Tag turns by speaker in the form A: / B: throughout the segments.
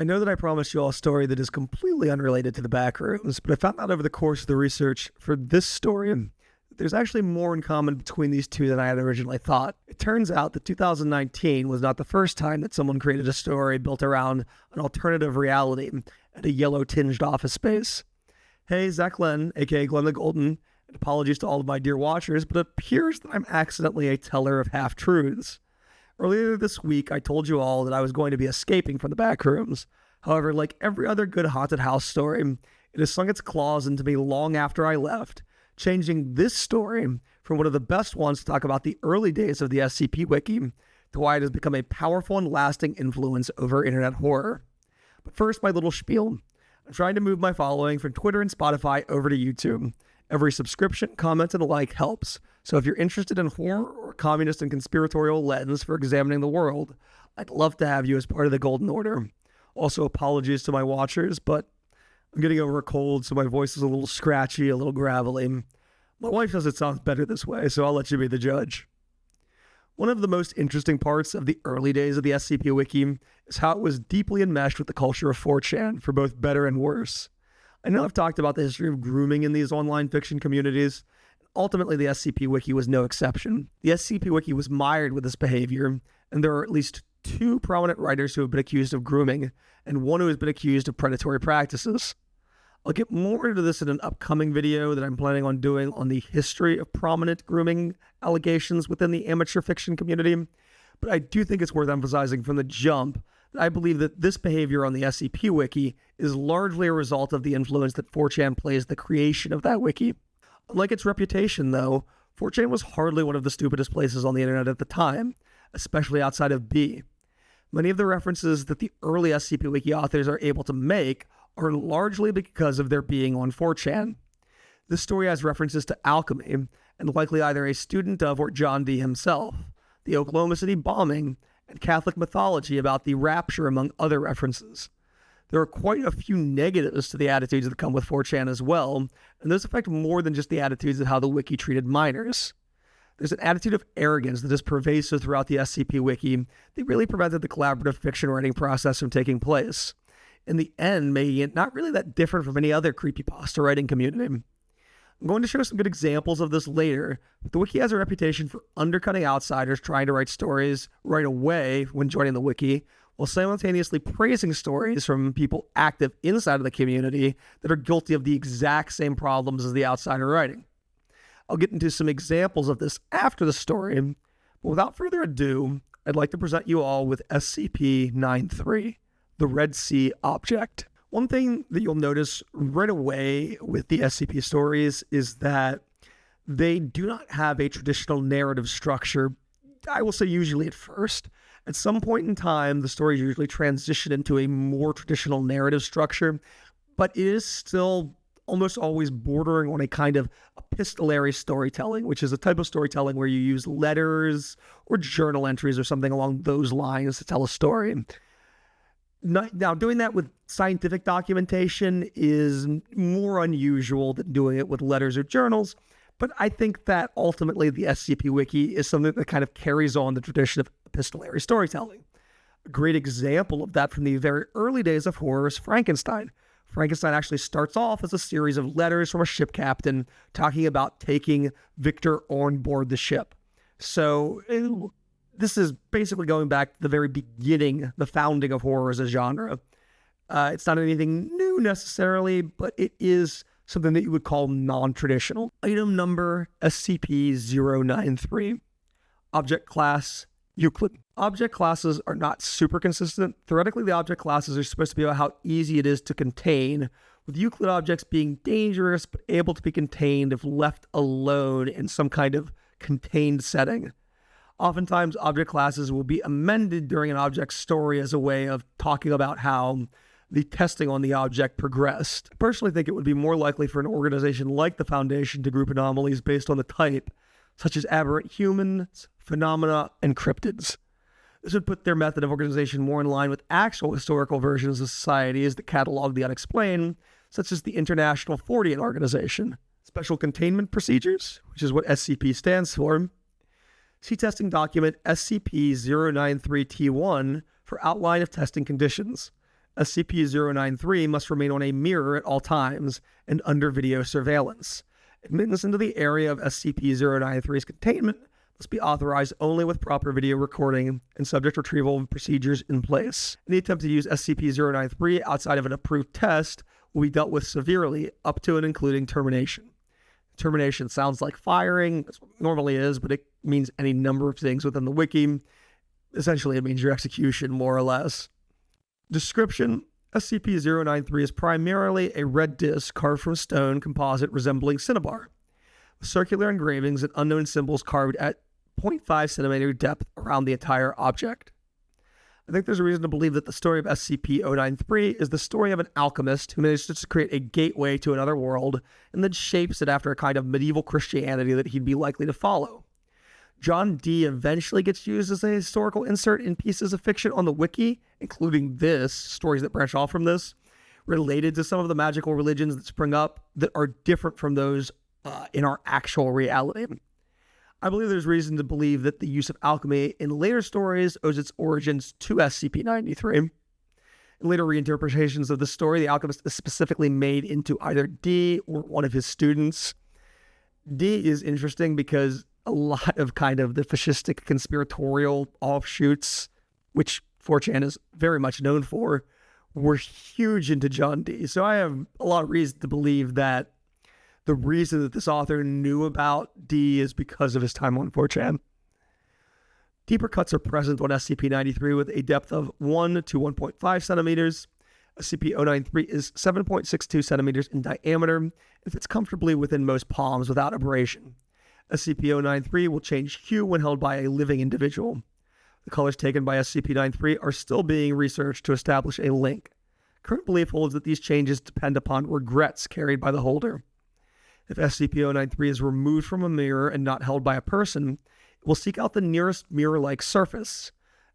A: I know that I promised you all a story that is completely unrelated to the backrooms, but I found out over the course of the research for this story, there's actually more in common between these two than I had originally thought. It turns out that 2019 was not the first time that someone created a story built around an alternative reality and a yellow-tinged office space. Hey, Zach Glenn, aka Glenn the Golden, and apologies to all of my dear watchers, but it appears that I'm accidentally a teller of half-truths. Earlier this week, I told you all that I was going to be escaping from the backrooms. However, like every other good haunted house story, it has sunk its claws into me long after I left, changing this story from one of the best ones to talk about the early days of the SCP Wiki to why it has become a powerful and lasting influence over internet horror. But first, my little spiel. I'm trying to move my following from Twitter and Spotify over to YouTube. Every subscription, comment, and like helps. So if you're interested in horror or communist and conspiratorial lens for examining the world, I'd love to have you as part of the Golden Order. Also, apologies to my watchers, but I'm getting over a cold, so my voice is a little scratchy, a little gravelly. My wife says it sounds better this way, so I'll let you be the judge. One of the most interesting parts of the early days of the SCP Wiki is how it was deeply enmeshed with the culture of 4chan, for both better and worse. I know I've talked about the history of grooming in these online fiction communities. Ultimately, the SCP Wiki was no exception. The SCP Wiki was mired with this behavior, and there are at least 2 prominent writers who have been accused of grooming, and 1 who has been accused of predatory practices. I'll get more into this in an upcoming video that I'm planning on doing on the history of prominent grooming allegations within the amateur fiction community, but I do think it's worth emphasizing from the jump that I believe that this behavior on the SCP Wiki is largely a result of the influence that 4chan plays the creation of that wiki. Unlike its reputation, though, 4chan was hardly one of the stupidest places on the internet at the time, especially outside of B. Many of the references that the early SCP Wiki authors are able to make are largely because of their being on 4chan. This story has references to alchemy, and likely either a student of or John Dee himself, the Oklahoma City bombing, and Catholic mythology about the rapture, among other references. There are quite a few negatives to the attitudes that come with 4chan as well, and those affect more than just the attitudes of how the wiki treated minors. There's an attitude of arrogance that is pervasive throughout the SCP Wiki that really prevented the collaborative fiction writing process from taking place. In the end, making it not really that different from any other creepypasta writing community. I'm going to show some good examples of this later, but the wiki has a reputation for undercutting outsiders trying to write stories right away when joining the wiki, while simultaneously praising stories from people active inside of the community that are guilty of the exact same problems as the outsider writing. I'll get into some examples of this after the story, but without further ado, I'd like to present you all with SCP-093, the Red Sea Object. One thing that you'll notice right away with the SCP stories is that they do not have a traditional narrative structure. I will say usually at first. At some point in time, the stories usually transition into a more traditional narrative structure, but it is still almost always bordering on a kind of epistolary storytelling, which is a type of storytelling where you use letters or journal entries or something along those lines to tell a story. Now, doing that with scientific documentation is more unusual than doing it with letters or journals, but I think that ultimately the SCP Wiki is something that kind of carries on the tradition of epistolary storytelling. A great example of that from the very early days of horror is Frankenstein. Frankenstein actually starts off as a series of letters from a ship captain talking about taking Victor on board the ship. So this is basically going back to the very beginning, the founding of horror as a genre. It's not anything new necessarily, but it is something that you would call non-traditional. Item number SCP-093. Object class Euclid. Object classes are not super consistent. Theoretically, the object classes are supposed to be about how easy it is to contain, with Euclid objects being dangerous but able to be contained if left alone in some kind of contained setting. Oftentimes, object classes will be amended during an object's story as a way of talking about how the testing on the object progressed. I personally think it would be more likely for an organization like the Foundation to group anomalies based on the type, such as aberrant humans, phenomena, and cryptids. This would put their method of organization more in line with actual historical versions of societies that catalog the unexplained, such as the International Fortean Organization. Special Containment Procedures, which is what SCP stands for. See testing document SCP-093-T1 for outline of testing conditions. SCP-093 must remain on a mirror at all times and under video surveillance. Admittance into the area of SCP-093's containment must be authorized only with proper video recording and subject retrieval procedures in place. Any attempt to use SCP-093 outside of an approved test will be dealt with severely, up to and including termination. Termination sounds like firing. That's what it normally is, but it means any number of things within the wiki. Essentially, it means your execution, more or less. Description: SCP-093 is primarily a red disc carved from stone composite resembling cinnabar, with circular engravings and unknown symbols carved at 0.5 centimeter depth around the entire object. I think there's a reason to believe that the story of SCP-093 is the story of an alchemist who manages to create a gateway to another world and then shapes it after a kind of medieval Christianity that he'd be likely to follow. John Dee eventually gets used as a historical insert in pieces of fiction on the wiki, including this, stories that branch off from this, related to some of the magical religions that spring up that are different from those in our actual reality. I believe there's reason to believe that the use of alchemy in later stories owes its origins to SCP-93. In later reinterpretations of the story, the alchemist is specifically made into either Dee or one of his students. Dee is interesting because a lot of kind of the fascistic conspiratorial offshoots, which 4chan is very much known for, were huge into John Dee. So I have a lot of reason to believe that the reason that this author knew about Dee is because of his time on 4chan. Deeper cuts are present on SCP-93 with a depth of 1 to 1.5 centimeters. SCP-093 is 7.62 centimeters in diameter and fits comfortably within most palms without abrasion. SCP-093 will change hue when held by a living individual. The colors taken by SCP-93 are still being researched to establish a link. Current belief holds that these changes depend upon regrets carried by the holder. If SCP-093 is removed from a mirror and not held by a person, it will seek out the nearest mirror-like surface.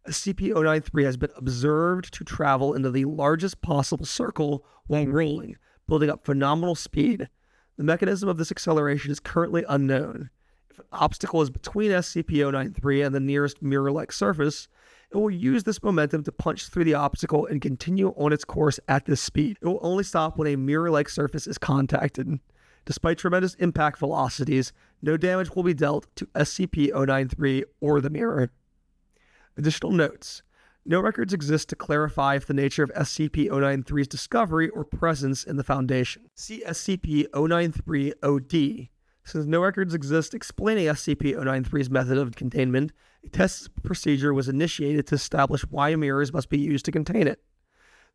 A: SCP-093 has been observed to travel into the largest possible circle while rolling, building up phenomenal speed. The mechanism of this acceleration is currently unknown. If an obstacle is between SCP-093 and the nearest mirror-like surface, it will use this momentum to punch through the obstacle and continue on its course at this speed. It will only stop when a mirror-like surface is contacted. Despite tremendous impact velocities, no damage will be dealt to SCP-093 or the mirror. Additional notes. No records exist to clarify if the nature of SCP-093's discovery or presence in the Foundation. See SCP-093-OD. Since no records exist explaining SCP-093's method of containment, a test procedure was initiated to establish why mirrors must be used to contain it.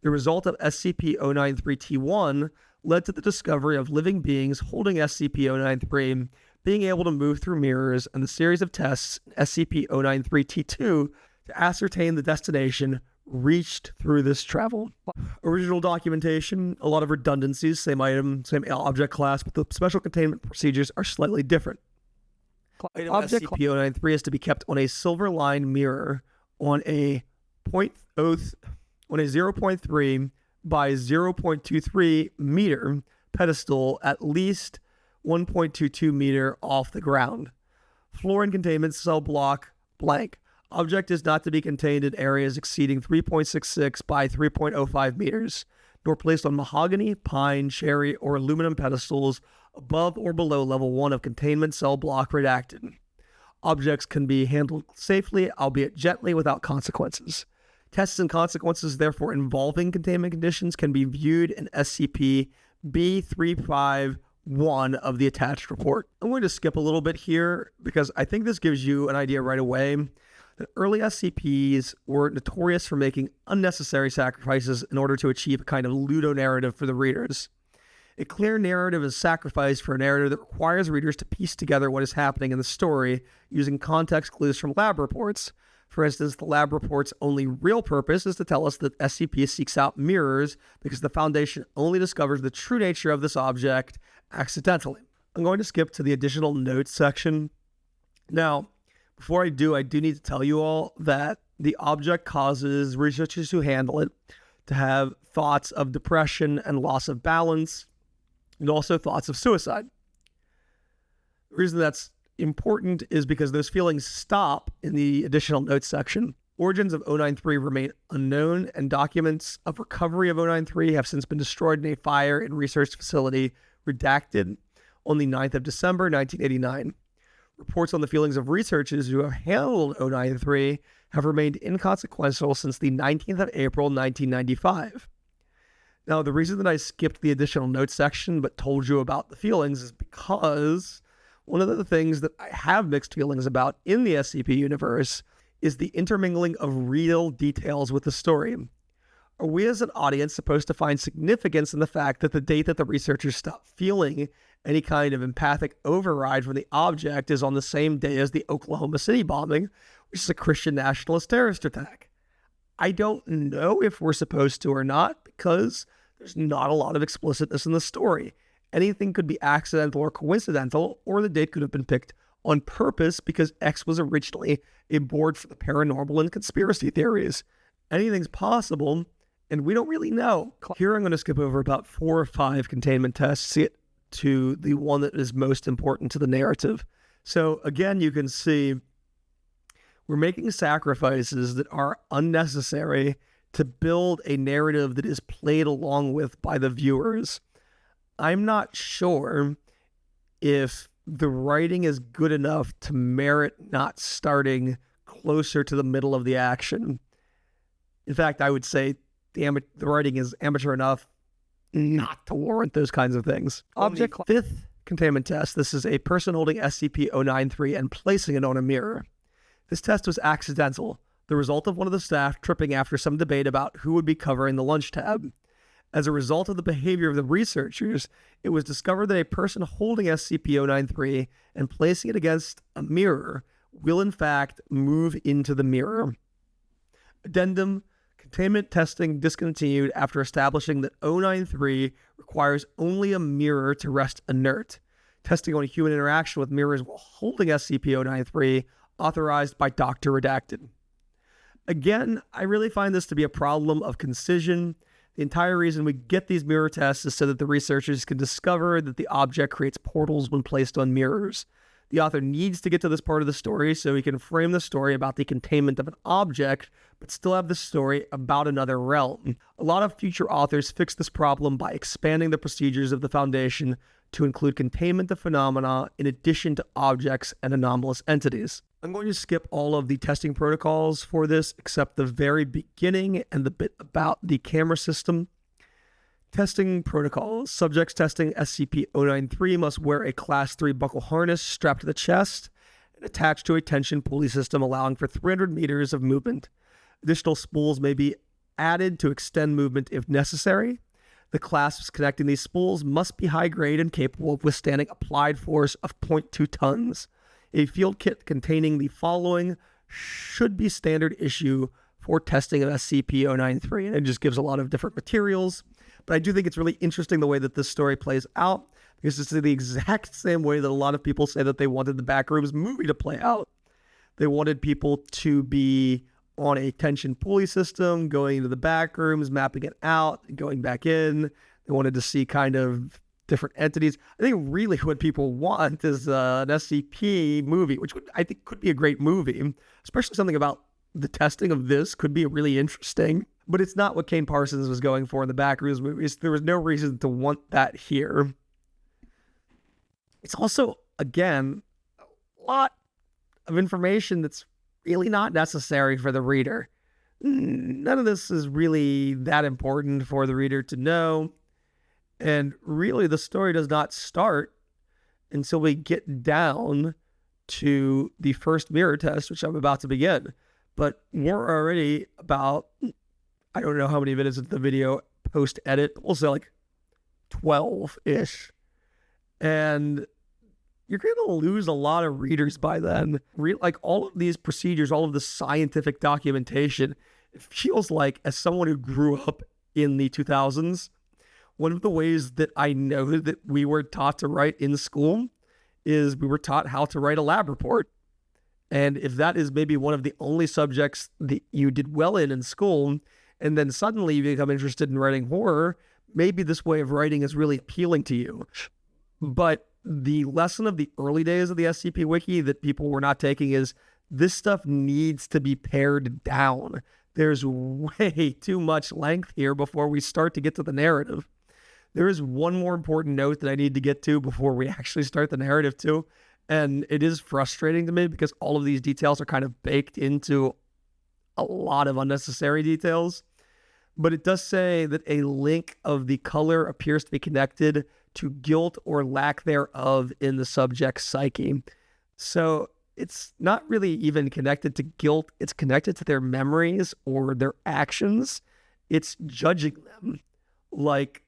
A: The result of SCP-093-T1 led to the discovery of living beings holding SCP-093 being able to move through mirrors and the series of tests in SCP-093-T2 to ascertain the destination reached through this travel. Original documentation, a lot of redundancies, same item, same object class, but the special containment procedures are slightly different. Item SCP-093 is to be kept on a silver-lined mirror on a 0.3 by 0.23 meter pedestal at least 1.22 meter off the ground. Floor and containment cell block blank. Object is not to be contained in areas exceeding 3.66 by 3.05 meters, nor placed on mahogany, pine, cherry, or aluminum pedestals above or below level 1 of containment cell block redacted. Objects can be handled safely, albeit gently, without consequences. Tests and consequences, therefore, involving containment conditions can be viewed in SCP-B351 of the attached report. I'm going to skip a little bit here because I think this gives you an idea right away that early SCPs were notorious for making unnecessary sacrifices in order to achieve a kind of ludonarrative for the readers. A clear narrative is sacrificed for a narrative that requires readers to piece together what is happening in the story using context clues from lab reports. For instance, the lab report's only real purpose is to tell us that SCP seeks out mirrors because the Foundation only discovers the true nature of this object accidentally. I'm going to skip to the additional notes section. Now, before I do need to tell you all that the object causes researchers who handle it to have thoughts of depression and loss of balance, and also thoughts of suicide. The reason that's important is because those feelings stop in the additional notes section. Origins of 093 remain unknown, and documents of recovery of 093 have since been destroyed in a fire in research facility redacted on the 9th of December, 1989. Reports on the feelings of researchers who have handled 093 have remained inconsequential since the 19th of April, 1995. Now, the reason that I skipped the additional notes section but told you about the feelings is because one of the things that I have mixed feelings about in the SCP universe is the intermingling of real details with the story. Are we as an audience supposed to find significance in the fact that the date that the researchers stopped feeling any kind of empathic override from the object is on the same day as the Oklahoma City bombing, which is a Christian nationalist terrorist attack? I don't know if we're supposed to or not, because there's not a lot of explicitness in the story. Anything could be accidental or coincidental, or the date could have been picked on purpose because X was originally a board for the paranormal and conspiracy theories. Anything's possible, and we don't really know. Here I'm going to skip over about 4 or 5 containment tests to get to the one that is most important to the narrative. So again, you can see we're making sacrifices that are unnecessary to build a narrative that is played along with by the viewers. I'm not sure if the writing is good enough to merit not starting closer to the middle of the action. In fact, I would say the writing is amateur enough not to warrant those kinds of things. Object 5th containment test. This is a person holding SCP-093 and placing it on a mirror. This test was accidental, the result of one of the staff tripping after some debate about who would be covering the lunch tab. As a result of the behavior of the researchers, it was discovered that a person holding SCP-093 and placing it against a mirror will in fact move into the mirror. Addendum: containment testing discontinued after establishing that 093 requires only a mirror to rest inert. Testing on human interaction with mirrors while holding SCP-093 authorized by Dr. Redacted. Again, I really find this to be a problem of concision. The entire reason we get these mirror tests is so that the researchers can discover that the object creates portals when placed on mirrors. The author needs to get to this part of the story so he can frame the story about the containment of an object, but still have the story about another realm. A lot of future authors fix this problem by expanding the procedures of the Foundation to include containment of phenomena in addition to objects and anomalous entities. I'm going to skip all of the testing protocols for this, except the very beginning and the bit about the camera system. Testing protocols. Subjects testing SCP-093 must wear a Class 3 buckle harness strapped to the chest and attached to a tension pulley system allowing for 300 meters of movement. Additional spools may be added to extend movement if necessary. The clasps connecting these spools must be high grade and capable of withstanding applied force of 0.2 tons. A field kit containing the following should be standard issue for testing of SCP-093. And it just gives a lot of different materials. But I do think it's really interesting the way that this story plays out, because it's the exact same way that a lot of people say that they wanted the Backrooms movie to play out. They wanted people to be on a tension pulley system, going into the Backrooms, mapping it out, and going back in. They wanted to see kind of different entities. I think really what people want is an SCP movie, which I think could be a great movie, especially something about the testing of this could be really interesting. But it's not what Kane Parsons was going for in the Backrooms movies. There was no reason to want that here. It's also, again, a lot of information that's really not necessary for the reader. None of this is really that important for the reader to know. And really, the story does not start until we get down to the first mirror test, which I'm about to begin. But we're already about, I don't know how many minutes into the video post-edit, we'll say like 12-ish. And you're going to lose a lot of readers by then. Like all of these procedures, all of the scientific documentation, it feels like, as someone who grew up in the 2000s, one of the ways that I know that we were taught to write in school is we were taught how to write a lab report. And if that is maybe one of the only subjects that you did well in school, and then suddenly you become interested in writing horror, maybe this way of writing is really appealing to you. But the lesson of the early days of the SCP Wiki that people were not taking is This stuff needs to be pared down. There's way too much length here before we start to get to the narrative. There is one more important note that I need to get to before we actually start the narrative too. And it is frustrating to me because all of these details are kind of baked into a lot of unnecessary details. But it does say that a link of the color appears to be connected to guilt or lack thereof in the subject's psyche. So it's not really even connected to guilt. It's connected to their memories or their actions. It's judging them like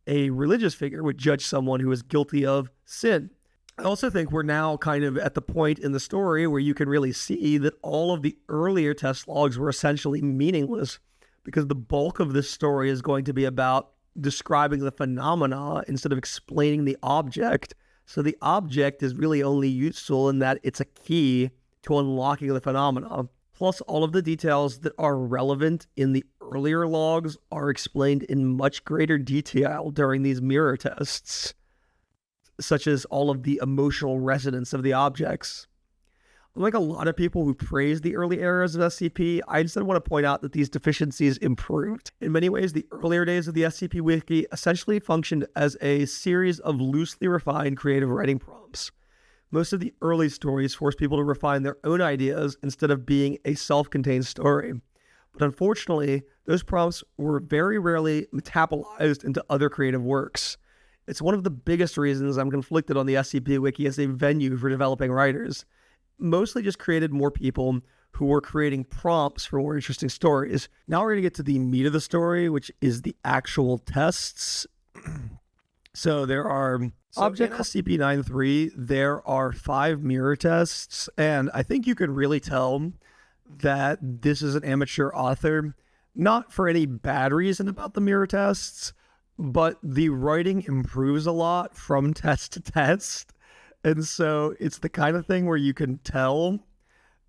A: a religious figure would judge someone who is guilty of sin. I also think we're now kind of at the point in the story where you can really see that all of the earlier test logs were essentially meaningless because the bulk of this story is going to be about describing the phenomena instead of explaining the object. So the object is really only useful in that it's a key to unlocking the phenomena. Plus, all of the details that are relevant in the earlier logs are explained in much greater detail during these mirror tests, such as all of the emotional resonance of the objects. Unlike a lot of people who praise the early eras of SCP, I instead want to point out that these deficiencies improved. In many ways, the earlier days of the SCP Wiki essentially functioned as a series of loosely refined creative writing prompts. Most of the early stories forced people to refine their own ideas instead of being a self-contained story. But unfortunately, those prompts were very rarely metabolized into other creative works. It's one of the biggest reasons I'm conflicted on the SCP Wiki as a venue for developing writers. Mostly just created more people who were creating prompts for more interesting stories. Now we're going to get to the meat of the story, which is the actual tests. So there are Object SCP-093, there are 5 mirror tests, and I think you can really tell that this is an amateur author, not for any bad reason about the mirror tests, but the writing improves a lot from test to test. And so it's the kind of thing where you can tell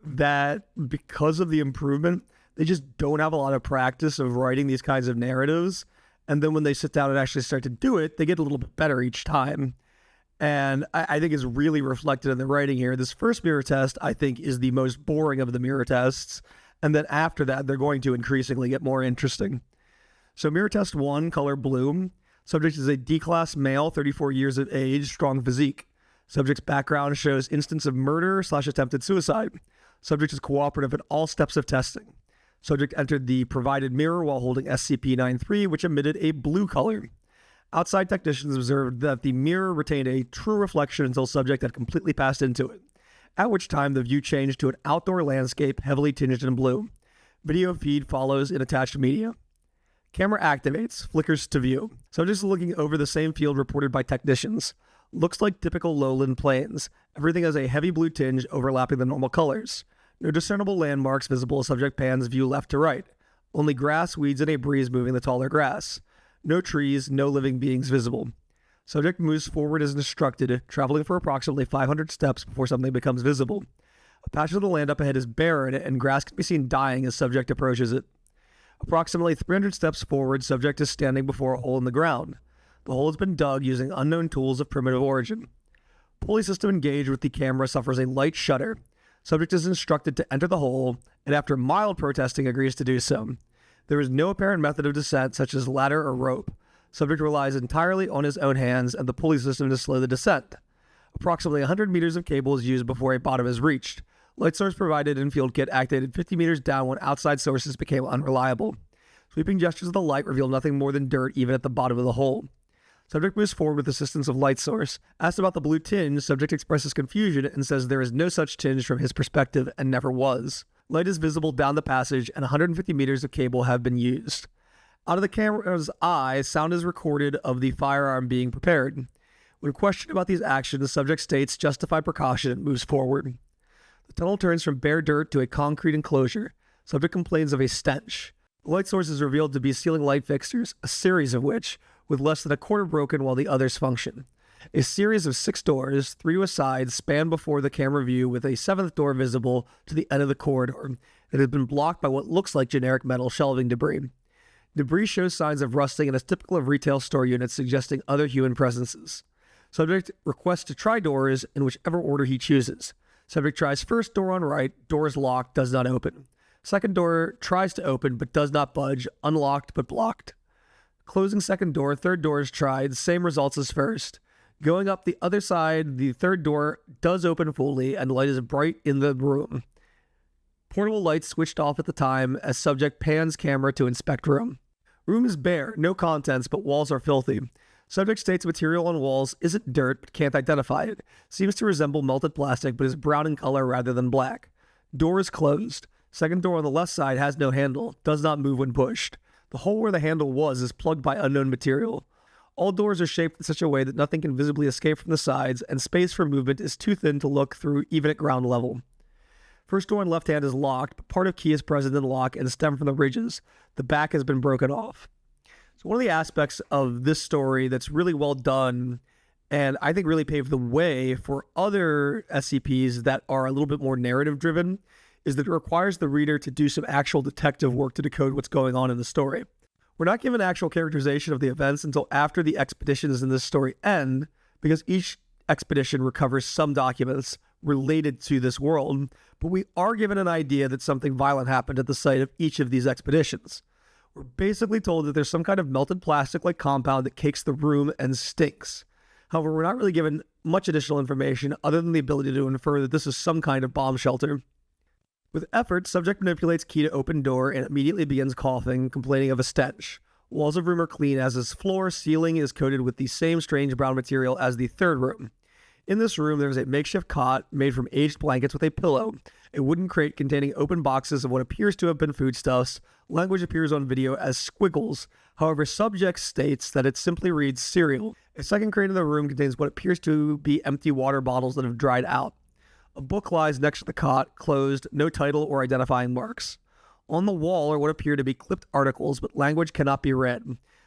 A: that because of the improvement, they just don't have a lot of practice of writing these kinds of narratives. And then when they sit down and actually start to do it, they get a little bit better each time. And I think it's really reflected in the writing here. This first mirror test, I think, is the most boring of the mirror tests. And then after that, they're going to increasingly get more interesting. So mirror test 1, color blue. Subject is a D-class male, 34 years of age, strong physique. Subject's background shows instance of murder/attempted suicide. Subject is cooperative at all steps of testing. Subject entered the provided mirror while holding SCP-093, which emitted a blue color. Outside technicians observed that the mirror retained a true reflection until subject had completely passed into it, at which time the view changed to an outdoor landscape heavily tinged in blue. Video feed follows in attached media. Camera activates, flickers to view. Subject is looking over the same field reported by technicians. Looks like typical lowland plains. Everything has a heavy blue tinge overlapping the normal colors. No discernible landmarks visible as subject pans view left to right. Only grass, weeds, and a breeze moving the taller grass. No trees, no living beings visible. Subject moves forward as instructed, traveling for approximately 500 steps before something becomes visible. A patch of the land up ahead is barren, and grass can be seen dying as subject approaches it. Approximately 300 steps forward, subject is standing before a hole in the ground. The hole has been dug using unknown tools of primitive origin. Pulley system engaged with the camera suffers a light shudder. Subject is instructed to enter the hole, and after mild protesting agrees to do so. There is no apparent method of descent, such as ladder or rope. Subject relies entirely on his own hands and the pulley system to slow the descent. Approximately 100 meters of cable is used before a bottom is reached. Light source provided in field kit activated 50 meters down when outside sources became unreliable. Sweeping gestures of the light reveal nothing more than dirt even at the bottom of the hole. Subject moves forward with assistance of light source. Asked about the blue tinge, subject expresses confusion and says there is no such tinge from his perspective and never was. Light is visible down the passage and 150 meters of cable have been used. Out of the camera's eye, sound is recorded of the firearm being prepared. When questioned about these actions, the subject states justified precaution and moves forward. The tunnel turns from bare dirt to a concrete enclosure. Subject complains of a stench. The light source is revealed to be ceiling light fixtures, a series of which, with less than a quarter broken while the others function. A series of 6 doors, 3 to a side, span before the camera view with a 7th door visible to the end of the corridor that has been blocked by what looks like generic metal shelving debris. Debris shows signs of rusting and is typical of retail store units suggesting other human presences. Subject requests to try doors in whichever order he chooses. Subject tries first door on right, door is locked, does not open. Second door tries to open but does not budge, unlocked but blocked. Closing second door, third door is tried, same results as first. Going up the other side, the third door does open fully and light is bright in the room. Portable lights switched off at the time as subject pans camera to inspect room. Room is bare, no contents, but walls are filthy. Subject states material on walls isn't dirt but can't identify it. Seems to resemble melted plastic but is brown in color rather than black. Door is closed. Second door on the left side has no handle, does not move when pushed. The hole where the handle was is plugged by unknown material. All doors are shaped in such a way that nothing can visibly escape from the sides, and space for movement is too thin to look through even at ground level. First door on left hand is locked, but part of key is present in the lock and stem from the ridges. The back has been broken off. So one of the aspects of this story that's really well done, and I think really paved the way for other SCPs that are a little bit more narrative driven, is that it requires the reader to do some actual detective work to decode what's going on in the story. We're not given actual characterization of the events until after the expeditions in this story end, because each expedition recovers some documents related to this world, but we are given an idea that something violent happened at the site of each of these expeditions. We're basically told that there's some kind of melted plastic-like compound that cakes the room and stinks. However, we're not really given much additional information other than the ability to infer that this is some kind of bomb shelter. With effort, subject manipulates key to open door and immediately begins coughing, complaining of a stench. Walls of room are clean as is floor, ceiling is coated with the same strange brown material as the third room. In this room, there is a makeshift cot made from aged blankets with a pillow, a wooden crate containing open boxes of what appears to have been foodstuffs. Language appears on video as squiggles. However, subject states that it simply reads cereal. A second crate in the room contains what appears to be empty water bottles that have dried out. A book lies next to the cot, closed, no title or identifying marks. On the wall are what appear to be clipped articles, but language cannot be read.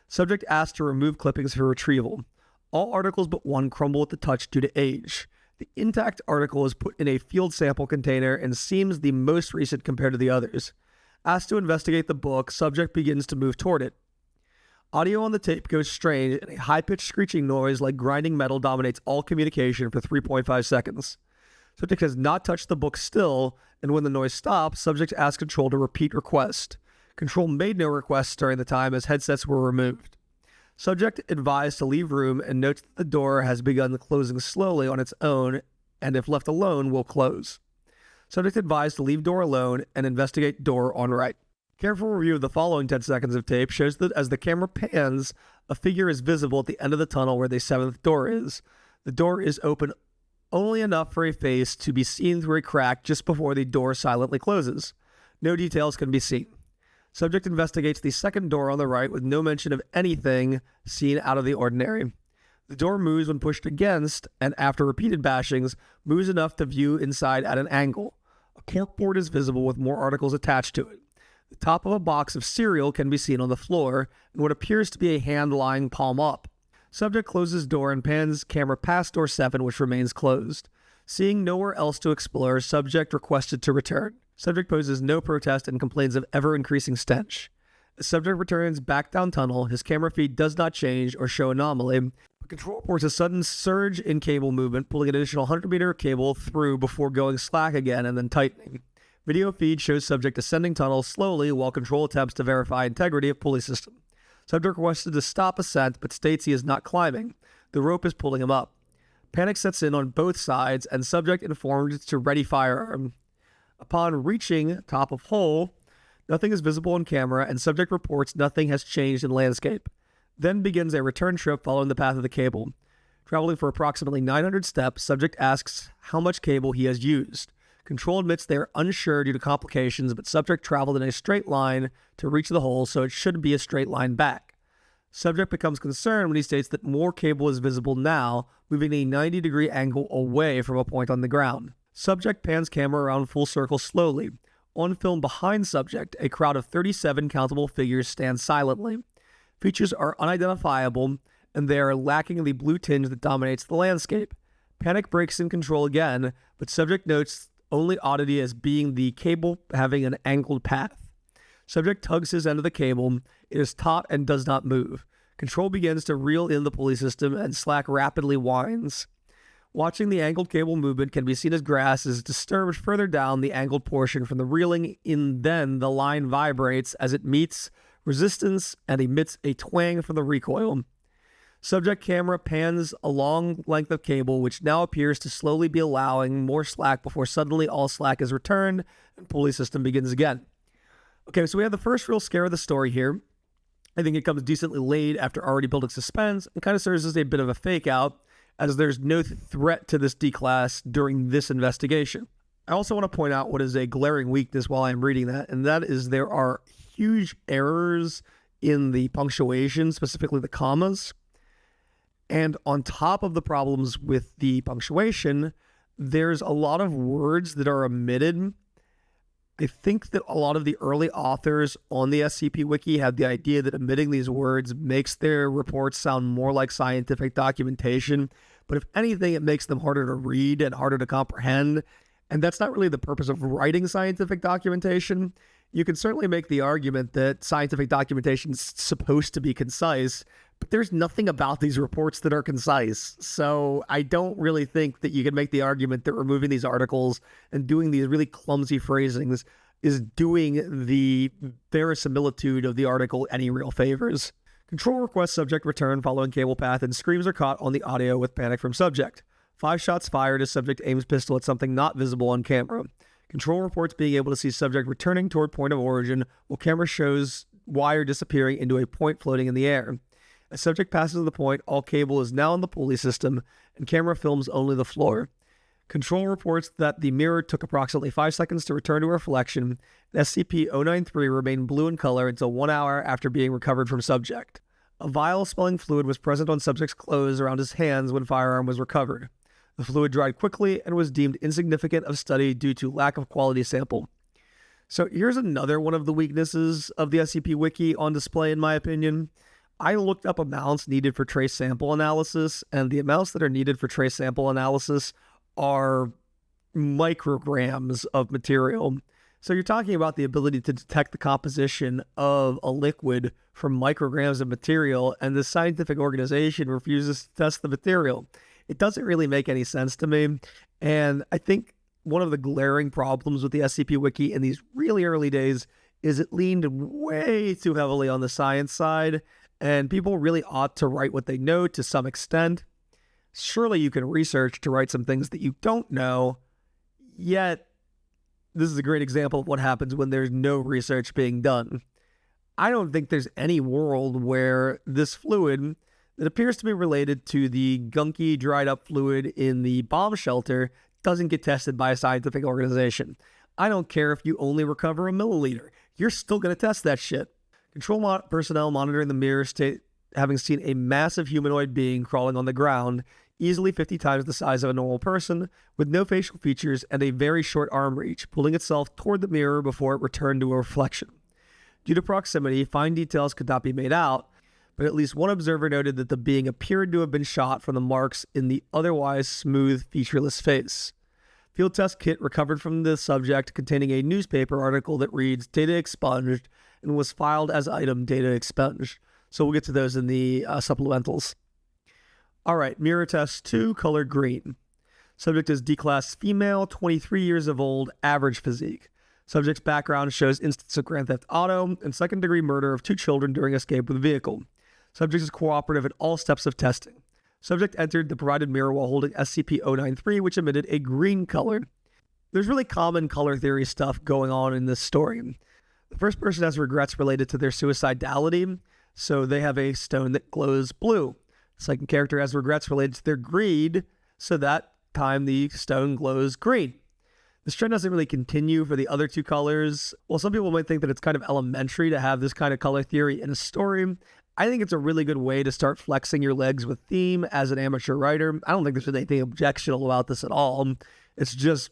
A: Subject asked to remove clippings for retrieval. All articles but one crumble at the touch due to age. The intact article is put in a field sample container and seems the most recent compared to the others. Asked to investigate the book, subject begins to move toward it. Audio on the tape goes strange, and a high-pitched screeching noise like grinding metal dominates all communication for 3.5 seconds. Subject has not touched the book still, and when the noise stops, subject asks Control to repeat request. Control made no requests during the time as headsets were removed. Subject advised to leave room and notes that the door has begun closing slowly on its own, and if left alone, will close. Subject advised to leave door alone and investigate door on right. Careful review of the following 10 seconds of tape shows that as the camera pans, a figure is visible at the end of the tunnel where the 7th door is. The door is open only enough for a face to be seen through a crack just before the door silently closes. No details can be seen. Subject investigates the second door on the right with no mention of anything seen out of the ordinary. The door moves when pushed against, and after repeated bashings, moves enough to view inside at an angle. A corkboard is visible with more articles attached to it. The top of a box of cereal can be seen on the floor, and what appears to be a hand lying palm up. Subject closes door and pans camera past door 7, which remains closed. Seeing nowhere else to explore, subject requested to return. Subject poses no protest and complains of ever-increasing stench. As subject returns back down tunnel, his camera feed does not change or show anomaly, but Control reports a sudden surge in cable movement, pulling an additional 100-meter cable through before going slack again and then tightening. Video feed shows subject ascending tunnel slowly while Control attempts to verify integrity of pulley system. Subject requested to stop ascent, but states he is not climbing. The rope is pulling him up. Panic sets in on both sides, and subject informed to ready firearm. Upon reaching top of hole, nothing is visible on camera, and subject reports nothing has changed in landscape. Then begins a return trip following the path of the cable. Traveling for approximately 900 steps, subject asks how much cable he has used. Control admits they are unsure due to complications, but subject traveled in a straight line to reach the hole, so it should be a straight line back. Subject becomes concerned when he states that more cable is visible now, moving a 90-degree angle away from a point on the ground. Subject pans camera around full circle slowly. On film behind subject, a crowd of 37 countable figures stand silently. Features are unidentifiable, and they are lacking the blue tinge that dominates the landscape. Panic breaks in Control again, but subject notes only oddity as being the cable having an angled path. Subject tugs his end of the cable. It is taut and does not move. Control begins to reel in the pulley system, and slack rapidly winds. Watching the angled cable movement can be seen as grass is disturbed further down the angled portion from the reeling, and then the line vibrates as it meets resistance and emits a twang from the recoil. Subject camera pans a long length of cable, which now appears to slowly be allowing more slack before suddenly all slack is returned and pulley system begins again. Okay, so we have the first real scare of the story here. I think it comes decently late after already building suspense and kind of serves as a bit of a fake out, as there's no threat to this D-class during this investigation. I also want to point out what is a glaring weakness while I'm reading that, and that is there are huge errors in the punctuation, specifically the commas. And on top of the problems with the punctuation, there's a lot of words that are omitted. I think that a lot of the early authors on the SCP Wiki had the idea that omitting these words makes their reports sound more like scientific documentation, but if anything, it makes them harder to read and harder to comprehend, and that's not really the purpose of writing scientific documentation. You can certainly make the argument that scientific documentation is supposed to be concise, but there's nothing about these reports that are concise. So I don't really think that you can make the argument that removing these articles and doing these really clumsy phrasings is doing the verisimilitude of the article any real favors. Control request subject return following cable path, and screams are caught on the audio with panic from subject. 5 shots fired as subject aims pistol at something not visible on camera. Control reports being able to see subject returning toward point of origin, while camera shows wire disappearing into a point floating in the air. As subject passes the point, all cable is now in the pulley system, and camera films only the floor. Control reports that the mirror took approximately 5 seconds to return to reflection, and SCP-093 remained blue in color until 1 hour after being recovered from subject. A vial-smelling fluid was present on subject's clothes around his hands when firearm was recovered. The fluid dried quickly and was deemed insignificant of study due to lack of quality sample. So here's another one of the weaknesses of the SCP Wiki on display, in my opinion. I looked up amounts needed for trace sample analysis, and the amounts that are needed for trace sample analysis are micrograms of material. So you're talking about the ability to detect the composition of a liquid from micrograms of material, and the scientific organization refuses to test the material. It doesn't really make any sense to me, and I think one of the glaring problems with the SCP Wiki in these really early days is it leaned way too heavily on the science side, and people really ought to write what they know to some extent. Surely you can research to write some things that you don't know, yet this is a great example of what happens when there's no research being done. I don't think there's any world where this fluid that appears to be related to the gunky, dried-up fluid in the bomb shelter doesn't get tested by a scientific organization. I don't care if you only recover a milliliter. You're still going to test that shit. Control personnel monitoring the mirror state having seen a massive humanoid being crawling on the ground, easily 50 times the size of a normal person, with no facial features and a very short arm reach, pulling itself toward the mirror before it returned to a reflection. Due to proximity, fine details could not be made out, but at least one observer noted that the being appeared to have been shot from the marks in the otherwise smooth, featureless face. Field test kit recovered from the subject containing a newspaper article that reads, "Data expunged," and was filed as item data expunged. So we'll get to those in the supplementals. All right, mirror test 2, color green. Subject is D-class female, 23 years of old, average physique. Subject's background shows instance of Grand Theft Auto and second-degree murder of 2 children during escape with vehicle. Subject is cooperative at all steps of testing. Subject entered the provided mirror while holding SCP-093, which emitted a green color. There's really common color theory stuff going on in this story. The first person has regrets related to their suicidality, so they have a stone that glows blue. The second character has regrets related to their greed, so that time the stone glows green. This trend doesn't really continue for the other 2 colors. While some people might think that it's kind of elementary to have this kind of color theory in a story, I think it's a really good way to start flexing your legs with theme as an amateur writer. I don't think there's anything objectionable about this at all. It's just,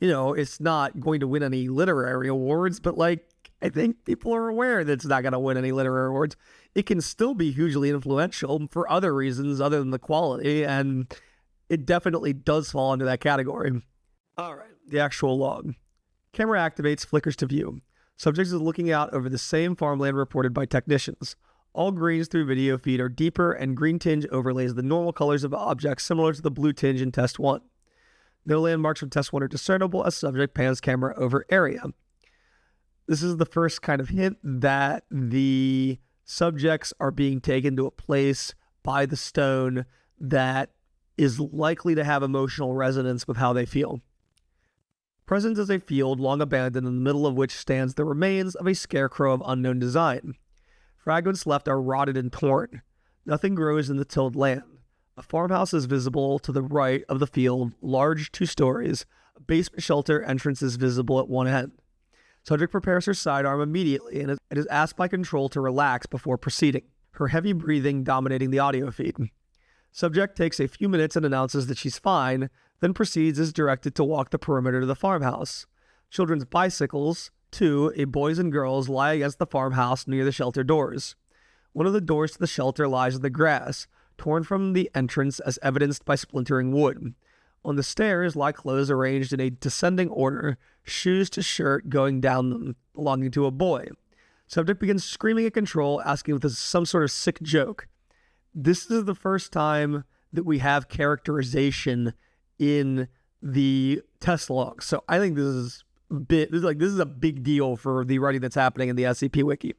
A: it's not going to win any literary awards, but I think people are aware that it's not going to win any literary awards. It can still be hugely influential for other reasons other than the quality, and it definitely does fall into that category. All right, the actual log. Camera activates, flickers to view. Subject is looking out over the same farmland reported by technicians. All greens through video feed are deeper, and green tinge overlays the normal colors of objects similar to the blue tinge in Test 1. No landmarks from Test 1 are discernible as subject pans camera over area. This is the first kind of hint that the subjects are being taken to a place by the stone that is likely to have emotional resonance with how they feel. Present is a field long abandoned in the middle of which stands the remains of a scarecrow of unknown design. Fragments left are rotted and torn. Nothing grows in the tilled land. A farmhouse is visible to the right of the field, large 2 stories. A basement shelter entrance is visible at one end. Subject prepares her sidearm immediately and is asked by control to relax before proceeding, her heavy breathing dominating the audio feed. Subject takes a few minutes and announces that she's fine, then proceeds as directed to walk the perimeter of the farmhouse. Children's bicycles, 2, a boys and girls, lie against the farmhouse near the shelter doors. One of the doors to the shelter lies in the grass, torn from the entrance as evidenced by splintering wood. On the stairs lie clothes arranged in a descending order, shoes to shirt going down them, belonging to a boy. Subject begins screaming at control, asking if this is some sort of sick joke. This is the first time that we have characterization in the test log, so I think this is a big deal for the writing that's happening in the SCP Wiki.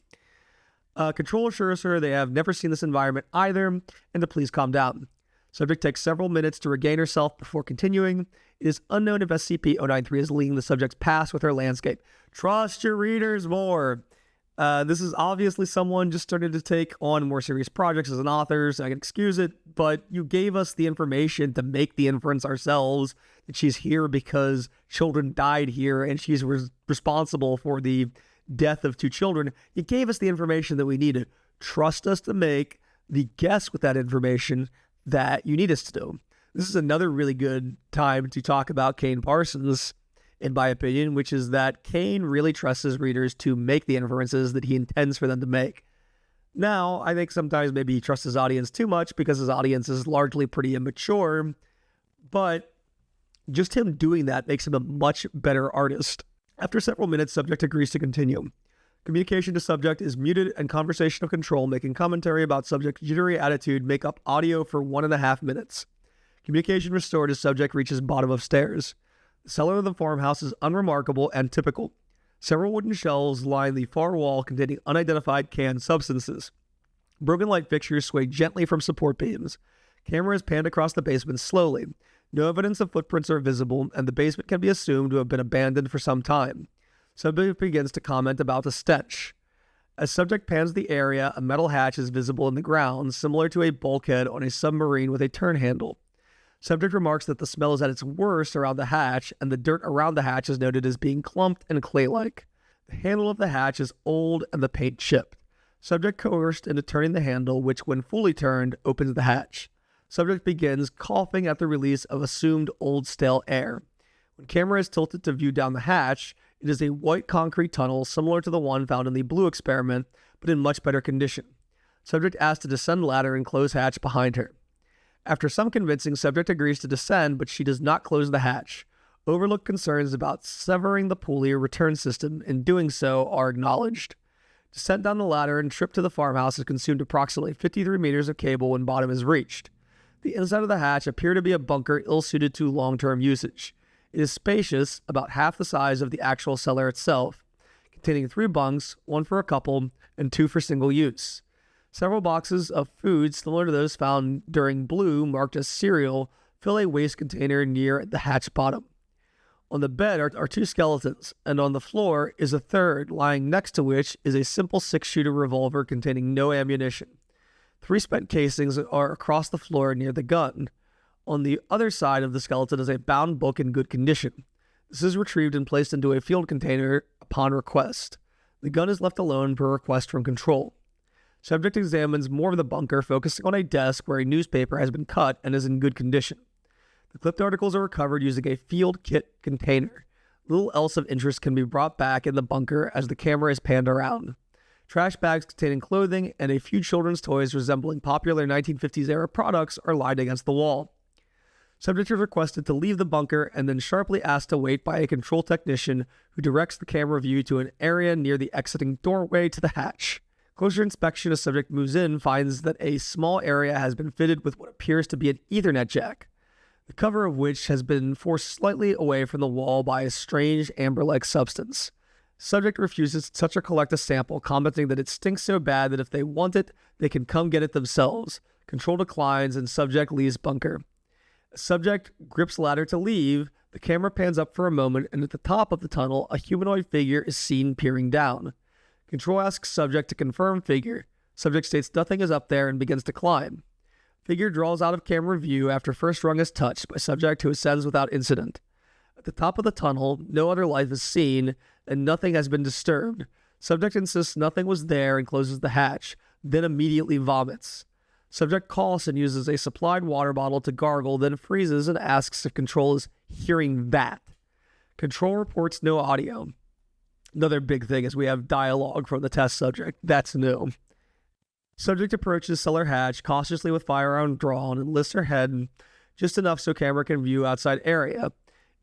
A: Control assures her they have never seen this environment either, and to please calm down. Subject takes several minutes to regain herself before continuing. It is unknown if SCP-093 is leading the subject's past with her landscape. Trust your readers more. This is obviously someone just started to take on more serious projects as an author, so I can excuse it, but you gave us the information to make the inference ourselves that she's here because children died here and she's responsible for the death of 2 children. You gave us the information that we needed. Trust us to make the guess with that information that you need us to do. This is another really good time to talk about Kane Parsons, in my opinion, which is that Kane really trusts his readers to make the inferences that he intends for them to make. Now, I think sometimes maybe he trusts his audience too much because his audience is largely pretty immature, but just him doing that makes him a much better artist. After several minutes, subject agrees to continue. Communication to subject is muted, and conversational control making commentary about subject's jittery attitude make up audio for 1.5 minutes. Communication restored as subject reaches bottom of stairs. The cellar of the farmhouse is unremarkable and typical. Several wooden shelves line the far wall containing unidentified canned substances. Broken light fixtures sway gently from support beams. Camera is panned across the basement slowly. No evidence of footprints are visible, and the basement can be assumed to have been abandoned for some time. Subject begins to comment about the stench. As subject pans the area, a metal hatch is visible in the ground, similar to a bulkhead on a submarine with a turn handle. Subject remarks that the smell is at its worst around the hatch, and the dirt around the hatch is noted as being clumped and clay-like. The handle of the hatch is old and the paint chipped. Subject coerced into turning the handle, which, when fully turned, opens the hatch. Subject begins coughing at the release of assumed old stale air. When camera is tilted to view down the hatch, it is a white concrete tunnel similar to the one found in the Blue experiment, but in much better condition. Subject asked to descend ladder and close hatch behind her. After some convincing, subject agrees to descend, but she does not close the hatch. Overlooked concerns about severing the pulley or return system in doing so are acknowledged. Descent down the ladder and trip to the farmhouse has consumed approximately 53 meters of cable when bottom is reached. The inside of the hatch appear to be a bunker ill-suited to long-term usage. It is spacious, about half the size of the actual cellar itself, containing 3 bunks, 1 for a couple, and 2 for single use. Several boxes of food similar to those found during Blue, marked as cereal, fill a waste container near the hatch bottom. On the bed are 2 skeletons, and on the floor is a third, lying next to which is a simple 6-shooter revolver containing no ammunition. 3 spent casings are across the floor near the gun. On the other side of the skeleton is a bound book in good condition. This is retrieved and placed into a field container upon request. The gun is left alone per request from control. Subject examines more of the bunker, focusing on a desk where a newspaper has been cut and is in good condition. The clipped articles are recovered using a field kit container. Little else of interest can be brought back in the bunker as the camera is panned around. Trash bags containing clothing and a few children's toys resembling popular 1950s-era products are lined against the wall. Subject is requested to leave the bunker and then sharply asked to wait by a control technician who directs the camera view to an area near the exiting doorway to the hatch. Closer inspection, a subject moves in, finds that a small area has been fitted with what appears to be an Ethernet jack, the cover of which has been forced slightly away from the wall by a strange amber-like substance. Subject refuses to touch or collect a sample, commenting that it stinks so bad that if they want it, they can come get it themselves. Control declines, and subject leaves bunker. Subject grips ladder to leave. The camera pans up for a moment, and at the top of the tunnel, a humanoid figure is seen peering down. Control asks subject to confirm figure. Subject states nothing is up there and begins to climb. Figure draws out of camera view after first rung is touched by subject, who ascends without incident. At the top of the tunnel, no other life is seen, and nothing has been disturbed. Subject insists nothing was there and closes the hatch, then immediately vomits. Subject coughs and uses a supplied water bottle to gargle, then freezes and asks if Control is hearing that. Control reports no audio. Another big thing is we have dialogue from the test subject. That's new. Subject approaches cellar hatch cautiously with firearm drawn and lifts her head just enough so camera can view outside area.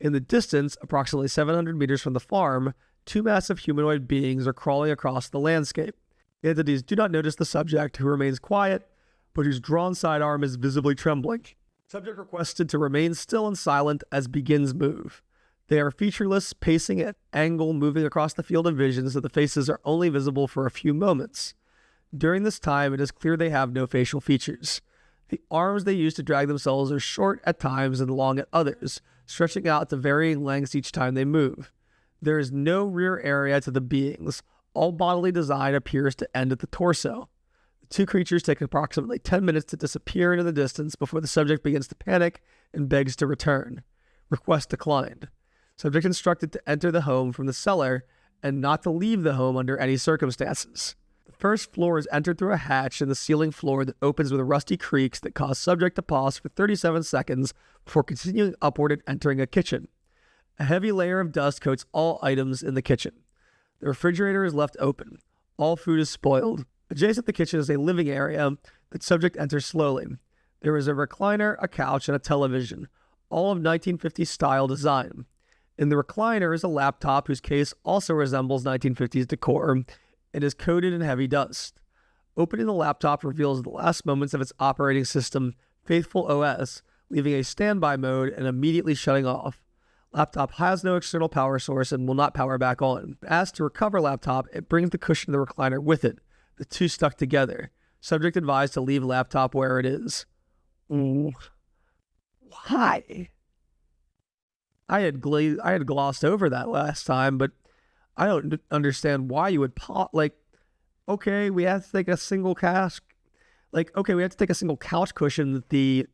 A: In the distance, approximately 700 meters from the farm, two massive humanoid beings are crawling across the landscape. The entities do not notice the subject, who remains quiet, but whose drawn sidearm is visibly trembling. Subject requested to remain still and silent as begins move. They are featureless, pacing at angle, moving across the field of vision so the faces are only visible for a few moments. During this time, it is clear they have no facial features. The arms they use to drag themselves are short at times and long at others, stretching out to varying lengths each time they move. There is no rear area to the beings. All bodily design appears to end at the torso. The two creatures take approximately 10 minutes to disappear into the distance before the subject begins to panic and begs to return. Request declined. Subject instructed to enter the home from the cellar and not to leave the home under any circumstances. The first floor is entered through a hatch in the ceiling floor that opens with rusty creaks that cause subject to pause for 37 seconds before continuing upward and entering a kitchen. A heavy layer of dust coats all items in the kitchen. The refrigerator is left open. All food is spoiled. Adjacent to the kitchen is a living area that subject enters slowly. There is a recliner, a couch, and a television, all of 1950s style design. In the recliner is a laptop whose case also resembles 1950s decor and is coated in heavy dust. Opening the laptop reveals the last moments of its operating system, Faithful OS, leaving a standby mode and immediately shutting off. Laptop has no external power source and will not power back on. Asked to recover laptop, it brings the cushion of the recliner with it, the two stuck together. Subject advised to leave laptop where it is. Why? I had glossed over that last time, but I don't understand why you would okay, we have to take a single couch. We have to take a single couch cushion that the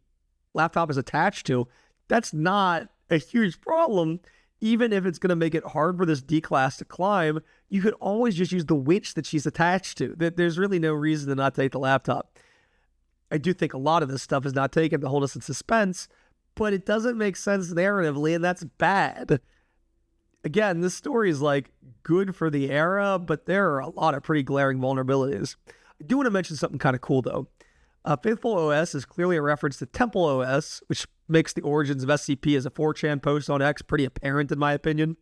A: laptop is attached to. That's not a huge problem. Even if it's going to make it hard for this D-class to climb, you could always just use the winch that she's attached to. There's really no reason to not take the laptop. I do think a lot of this stuff is not taken to hold us in suspense, but it doesn't make sense narratively, and that's bad. Again, this story is good for the era, but there are a lot of pretty glaring vulnerabilities. I do want to mention something kind of cool though. Faithful OS is clearly a reference to Temple OS, which makes the origins of SCP as a 4chan post on X pretty apparent in my opinion.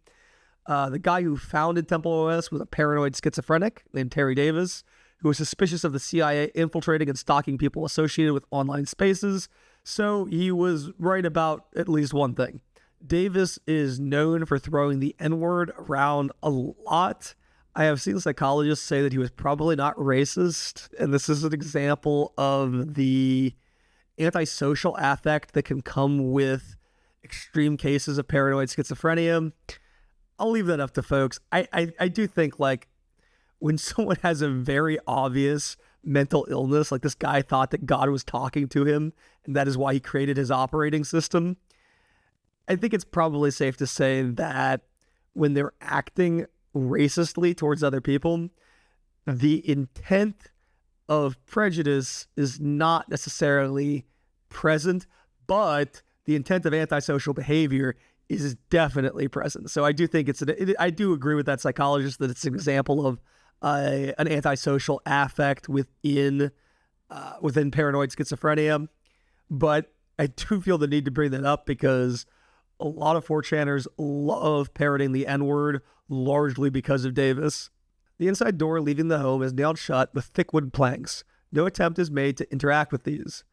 A: The guy who founded Temple OS was a paranoid schizophrenic named Terry Davis, who was suspicious of the CIA infiltrating and stalking people associated with online spaces, so he was right about at least one thing. Davis is known for throwing the N-word around a lot. I have seen psychologists say that he was probably not racist, and this is an example of the antisocial affect that can come with extreme cases of paranoid schizophrenia. I'll leave that up to folks. I do think when someone has a very obvious mental illness, like this guy thought that God was talking to him, and that is why he created his operating system, I think it's probably safe to say that when they're acting racistly towards other people, the intent of prejudice is not necessarily present, but the intent of antisocial behavior is definitely present. So I do think I do agree with that psychologist that it's an example of an antisocial affect within paranoid schizophrenia. But I do feel the need to bring that up because a lot of 4chaners love parroting the N-word largely because of Davis. The inside door leaving the home is nailed shut with thick wood planks. No attempt is made to interact with these.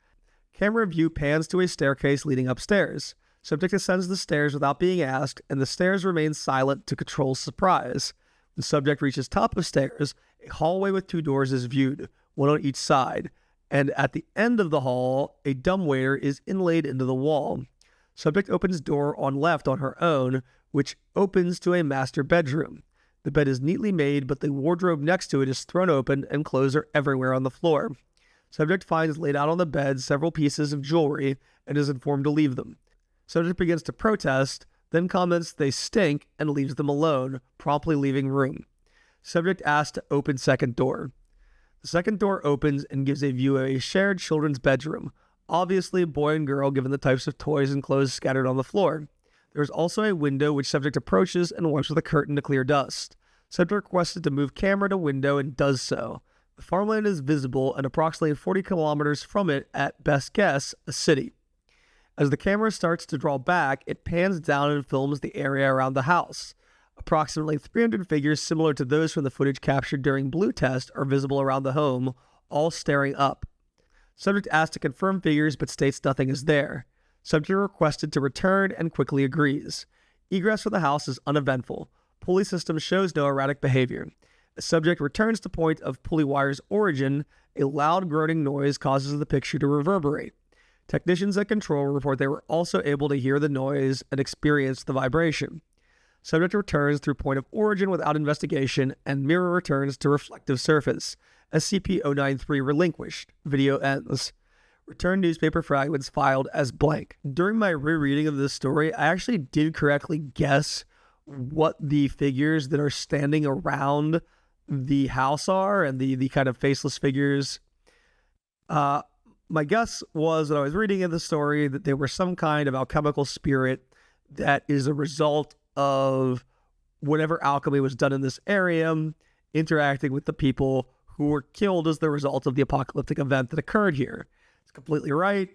A: Camera view pans to a staircase leading upstairs. Subject ascends the stairs without being asked, and the stairs remain silent to control surprise. When subject reaches top of stairs, a hallway with 2 doors is viewed, one on each side, and at the end of the hall, a dumbwaiter is inlaid into the wall. Subject opens door on left on her own, which opens to a master bedroom. The bed is neatly made, but the wardrobe next to it is thrown open and clothes are everywhere on the floor. Subject finds laid out on the bed several pieces of jewelry and is informed to leave them. Subject begins to protest, then comments they stink and leaves them alone, promptly leaving room. Subject asks to open second door. The second door opens and gives a view of a shared children's bedroom, obviously boy and girl given the types of toys and clothes scattered on the floor. There is also a window which subject approaches and wipes with a curtain to clear dust. Subject requested to move camera to window and does so. The farmland is visible and approximately 40 kilometers from it, at best guess, a city. As the camera starts to draw back, it pans down and films the area around the house. Approximately 300 figures similar to those from the footage captured during Blue Test are visible around the home, all staring up. Subject asked to confirm figures but states nothing is there. Subject requested to return and quickly agrees. Egress for the house is uneventful. Pulley system shows no erratic behavior. The subject returns to point of pulley wire's origin. A loud groaning noise causes the picture to reverberate. Technicians at control report they were also able to hear the noise and experience the vibration. Subject returns through point of origin without investigation, and mirror returns to reflective surface. SCP-093 relinquished. Video ends. Return newspaper fragments filed as blank. During my rereading of this story, I actually did correctly guess what the figures that are standing around the house are, and the kind of faceless figures. My guess was that I was reading in the story that they were some kind of alchemical spirit that is a result of whatever alchemy was done in this area interacting with the people who were killed as the result of the apocalyptic event that occurred here. It's completely right.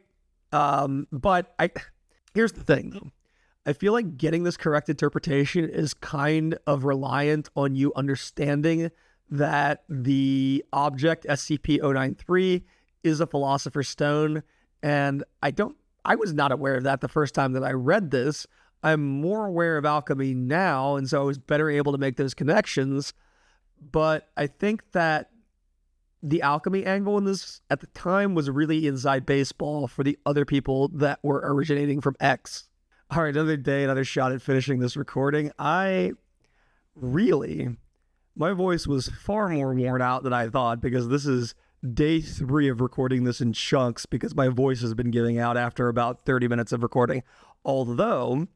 A: But here's the thing, though. I feel like getting this correct interpretation is kind of reliant on you understanding that the object SCP-093 is a Philosopher's Stone, and I was not aware of that the first time that I read this. I'm more aware of alchemy now, and so I was better able to make those connections. But I think that the alchemy angle in this at the time was really inside baseball for the other people that were originating from X. All right, another day, another shot at finishing this recording. My voice was far more worn out than I thought, because this is day 3 of recording this in chunks, because my voice has been giving out after about 30 minutes of recording. Although,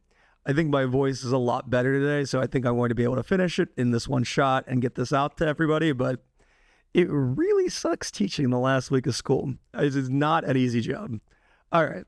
A: I think my voice is a lot better today, so I think I'm going to be able to finish it in this one shot and get this out to everybody, but it really sucks teaching the last week of school. It is not an easy job. All right.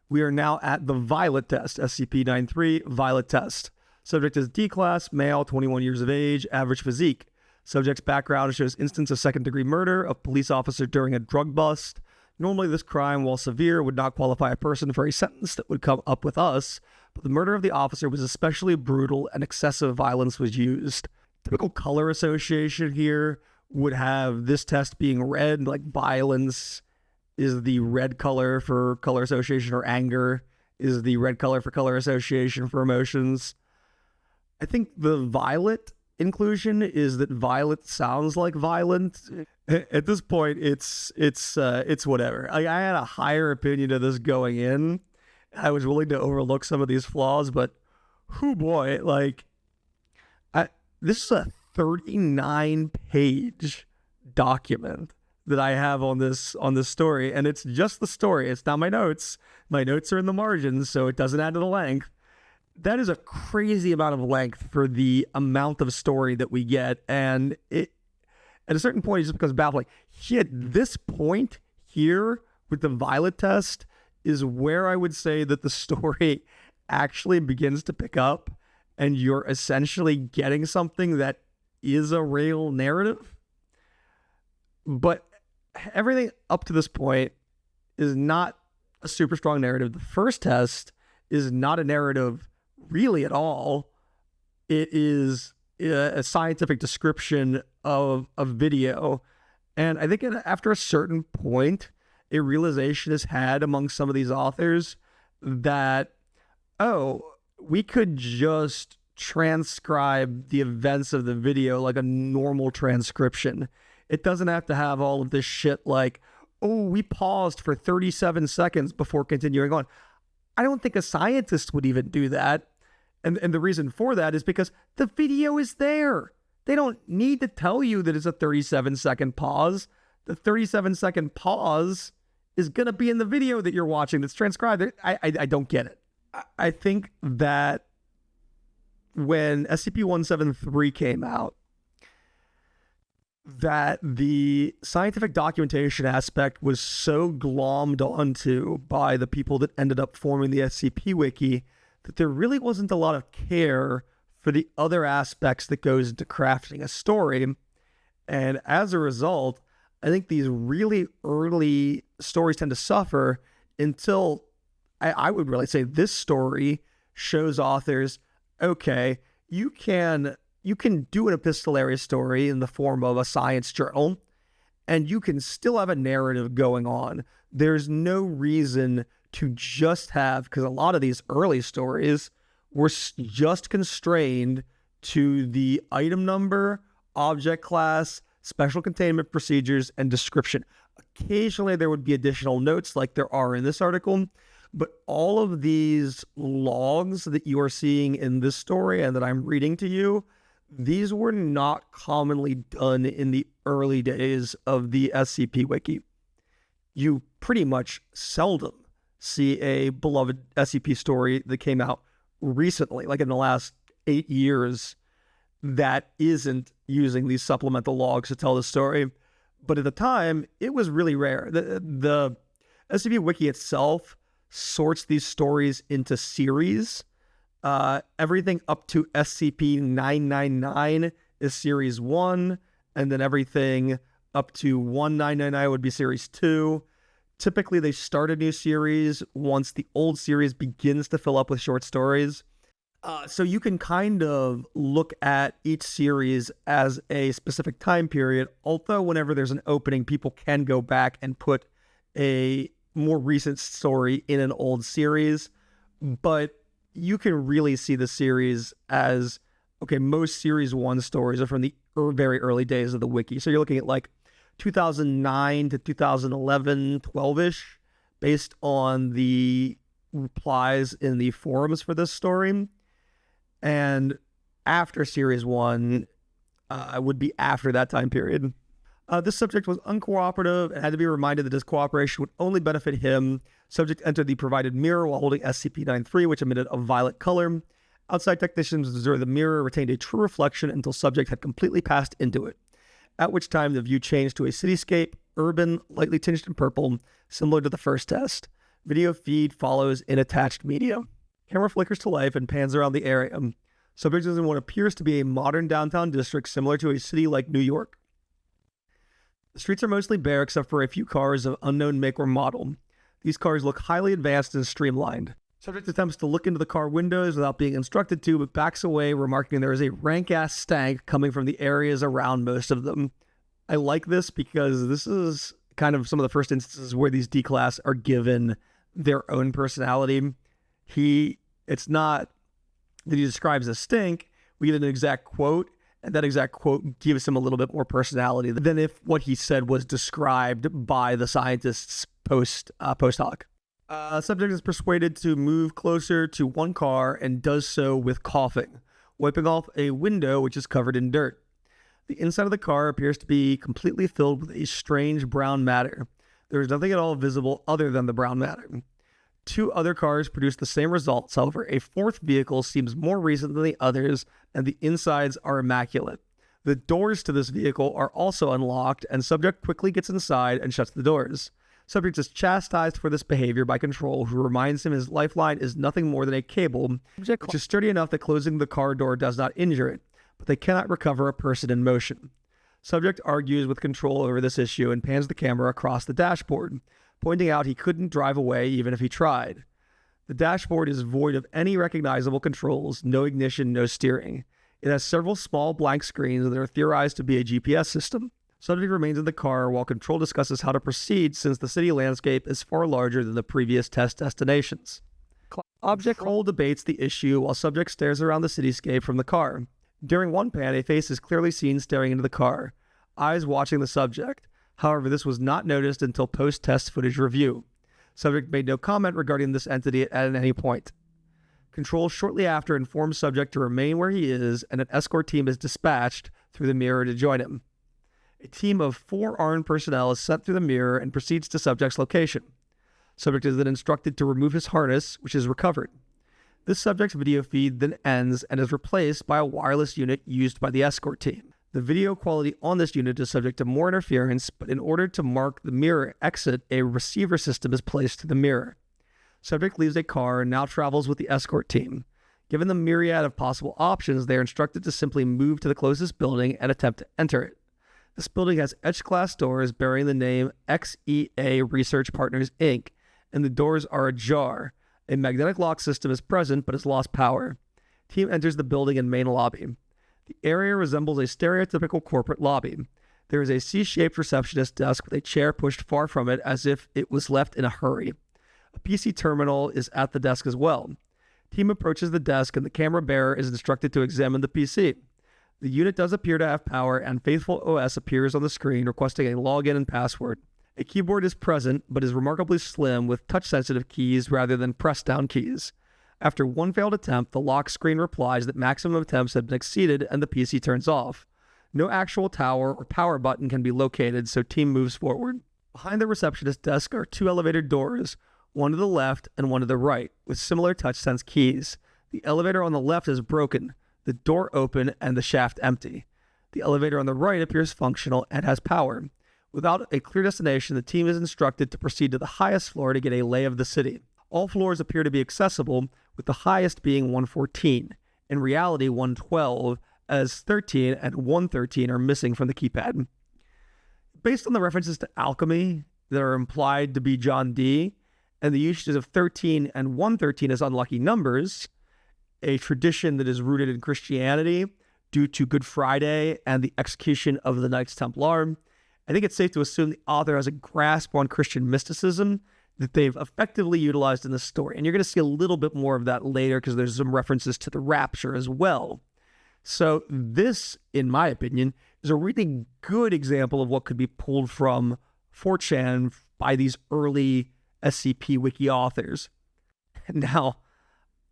A: We are now at the Violet test, SCP-093 Violet test. Subject is D-class, male, 21 years of age, average physique. Subject's background shows instance of second-degree murder of police officer during a drug bust. Normally, this crime, while severe, would not qualify a person for a sentence that would come up with us, but the murder of the officer was especially brutal and excessive violence was used. Typical color association here would have this test being red, like violence is the red color for color association, or anger is the red color for color association for emotions. I think the violet inclusion is that violet sounds like violent. At this point, it's whatever. I had a higher opinion of this going in. I was willing to overlook some of these flaws, but whoo boy, this is a 39-page document that I have on this story, and it's just the story. It's not my notes. My notes are in the margins, so it doesn't add to the length. That is a crazy amount of length for the amount of story that we get, and it at a certain point it just becomes baffling. At this point here with the Violet test is where I would say that the story actually begins to pick up, and you're essentially getting something that is a real narrative. But everything up to this point is not a super strong narrative. The first test is not a narrative really at all. It is a scientific description of a video. And I think after a certain point, a realization is had among some of these authors that, oh, we could just transcribe the events of the video like a normal transcription. It doesn't have to have all of this shit like, oh, we paused for 37 seconds before continuing on. I don't think a scientist would even do that. And the reason for that is because the video is there. They don't need to tell you that it's a 37-second pause. The 37-second pause is going to be in the video that you're watching that's transcribed. I don't get it. I think that when SCP-093 came out, that the scientific documentation aspect was so glommed onto by the people that ended up forming the SCP Wiki that there really wasn't a lot of care for the other aspects that goes into crafting a story. And as a result, I think these really early stories tend to suffer until I would really say this story shows authors, okay, you can do an epistolary story in the form of a science journal, and you can still have a narrative going on. There's no reason to just have, because a lot of these early stories were just constrained to the item number, object class, special containment procedures, and description. Occasionally there would be additional notes like there are in this article, but all of these logs that you are seeing in this story and that I'm reading to you, these were not commonly done in the early days of the SCP Wiki. You pretty much seldom see a beloved SCP story that came out recently, like in the last 8 years, that isn't using these supplemental logs to tell the story. But at the time, it was really rare. The SCP Wiki itself sorts these stories into series. Everything up to SCP-099 is Series 1, and then everything up to 1999 would be Series 2. Typically, they start a new series once the old series begins to fill up with short stories. So you can kind of look at each series as a specific time period, although whenever there's an opening, people can go back and put a more recent story in an old series. But you can really see the series as, okay, most Series 1 stories are from the very early days of the Wiki. So you're looking at like 2009 to 2011, 12-ish, based on the replies in the forums for this story. And after Series 1 would be after that time period. This subject was uncooperative and had to be reminded that his cooperation would only benefit him. Subject entered the provided mirror while holding SCP-093, which emitted a violet color. Outside technicians observed the mirror retained a true reflection until subject had completely passed into it, at which time the view changed to a cityscape, urban, lightly tinged in purple, similar to the first test. Video feed follows in attached media. Camera flickers to life and pans around the area. Subject is in what appears to be a modern downtown district similar to a city like New York. The streets are mostly bare except for a few cars of unknown make or model. These cars look highly advanced and streamlined. Subject attempts to look into the car windows without being instructed to, but backs away, remarking there is a rank-ass stank coming from the areas around most of them. I like this because this is kind of some of the first instances where these D-Class are given their own personality. It's not that he describes a stink. We get an exact quote, and that exact quote gives him a little bit more personality than if what he said was described by the scientists post hoc. Subject is persuaded to move closer to one car and does so with coughing, wiping off a window which is covered in dirt. The inside of the car appears to be completely filled with a strange brown matter. There is nothing at all visible other than the brown matter. 2 other cars produce the same results. However, a 4th vehicle seems more recent than the others, and the insides are immaculate. The doors to this vehicle are also unlocked, and subject quickly gets inside and shuts the doors. Subject is chastised for this behavior by Control, who reminds him his lifeline is nothing more than a cable, which is sturdy enough that closing the car door does not injure it, but they cannot recover a person in motion. Subject argues with Control over this issue and pans the camera across the dashboard, pointing out he couldn't drive away even if he tried. The dashboard is void of any recognizable controls, no ignition, no steering. It has several small blank screens that are theorized to be a GPS system. Subject remains in the car while Control discusses how to proceed since the city landscape is far larger than the previous test destinations. Object Control debates the issue while Subject stares around the cityscape from the car. During one pan, a face is clearly seen staring into the car, eyes watching the subject. However, this was not noticed until post-test footage review. Subject made no comment regarding this entity at any point. Control shortly after informs Subject to remain where he is, and an escort team is dispatched through the mirror to join him. A team of 4 armed personnel is sent through the mirror and proceeds to Subject's location. Subject is then instructed to remove his harness, which is recovered. This Subject's video feed then ends and is replaced by a wireless unit used by the escort team. The video quality on this unit is subject to more interference, but in order to mark the mirror exit, a receiver system is placed to the mirror. Subject leaves a car and now travels with the escort team. Given the myriad of possible options, they are instructed to simply move to the closest building and attempt to enter it. This building has etched glass doors bearing the name XEA Research Partners, Inc., and the doors are ajar. A magnetic lock system is present but has lost power. Team enters the building and main lobby. The area resembles a stereotypical corporate lobby. There is a C-shaped receptionist desk with a chair pushed far from it as if it was left in a hurry. A PC terminal is at the desk as well. Team approaches the desk and the camera bearer is instructed to examine the PC. The unit does appear to have power and Faithful OS appears on the screen requesting a login and password. A keyboard is present but is remarkably slim with touch-sensitive keys rather than press-down keys. After one failed attempt, the lock screen replies that maximum attempts have been exceeded and the PC turns off. No actual tower or power button can be located, so team moves forward. Behind the receptionist desk are 2 elevator doors, one to the left and one to the right, with similar touch-sense keys. The elevator on the left is broken, the door open and the shaft empty. The elevator on the right appears functional and has power. Without a clear destination, the team is instructed to proceed to the highest floor to get a lay of the city. All floors appear to be accessible, with the highest being 114. In reality, 112, as 13 and 113 are missing from the keypad. Based on the references to alchemy that are implied to be John Dee, and the usage of 13 and 113 as unlucky numbers, a tradition that is rooted in Christianity due to Good Friday and the execution of the Knights Templar, I think it's safe to assume the author has a grasp on Christian mysticism that they've effectively utilized in the story. And you're going to see a little bit more of that later because there's some references to the rapture as well. So this, in my opinion, is a really good example of what could be pulled from 4chan by these early SCP wiki authors. Now,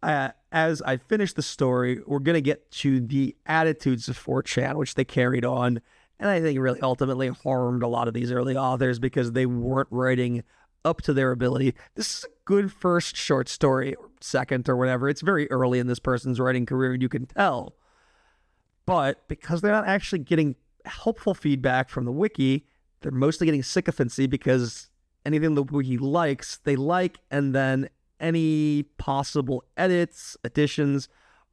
A: as I finish the story, we're going to get to the attitudes of 4chan, which they carried on. And I think it really ultimately harmed a lot of these early authors because they weren't writing up to their ability. This is a good first short story, or second or whatever. It's very early in this person's writing career, and you can tell. But because they're not actually getting helpful feedback from the wiki, they're mostly getting sycophancy because anything the wiki likes, they like, and then any possible edits, additions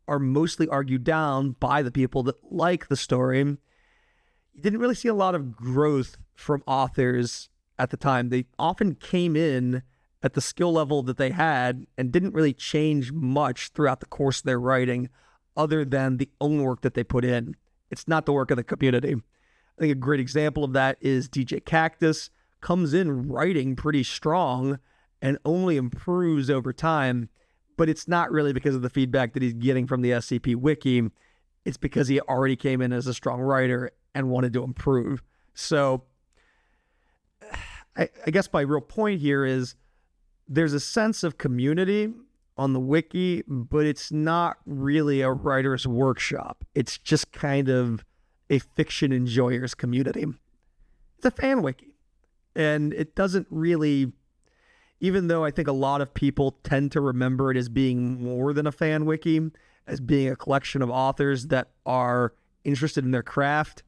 A: are mostly argued down by the people that like the story. You didn't really see a lot of growth from authors at the time. They often came in at the skill level that they had and didn't really change much throughout the course of their writing other than the own work that they put in. It's not the work of the community. I think a great example of that is DJ Cactus comes in writing pretty strong and only improves over time, but it's not really because of the feedback that he's getting from the SCP Wiki. It's because he already came in as a strong writer and wanted to improve. So I guess my real point here is there's a sense of community on the wiki, but it's not really a writer's workshop. It's just kind of a fiction enjoyer's community. It's a fan wiki. And it doesn't really, even though I think a lot of people tend to remember it as being more than a fan wiki, as being a collection of authors that are interested in their craft,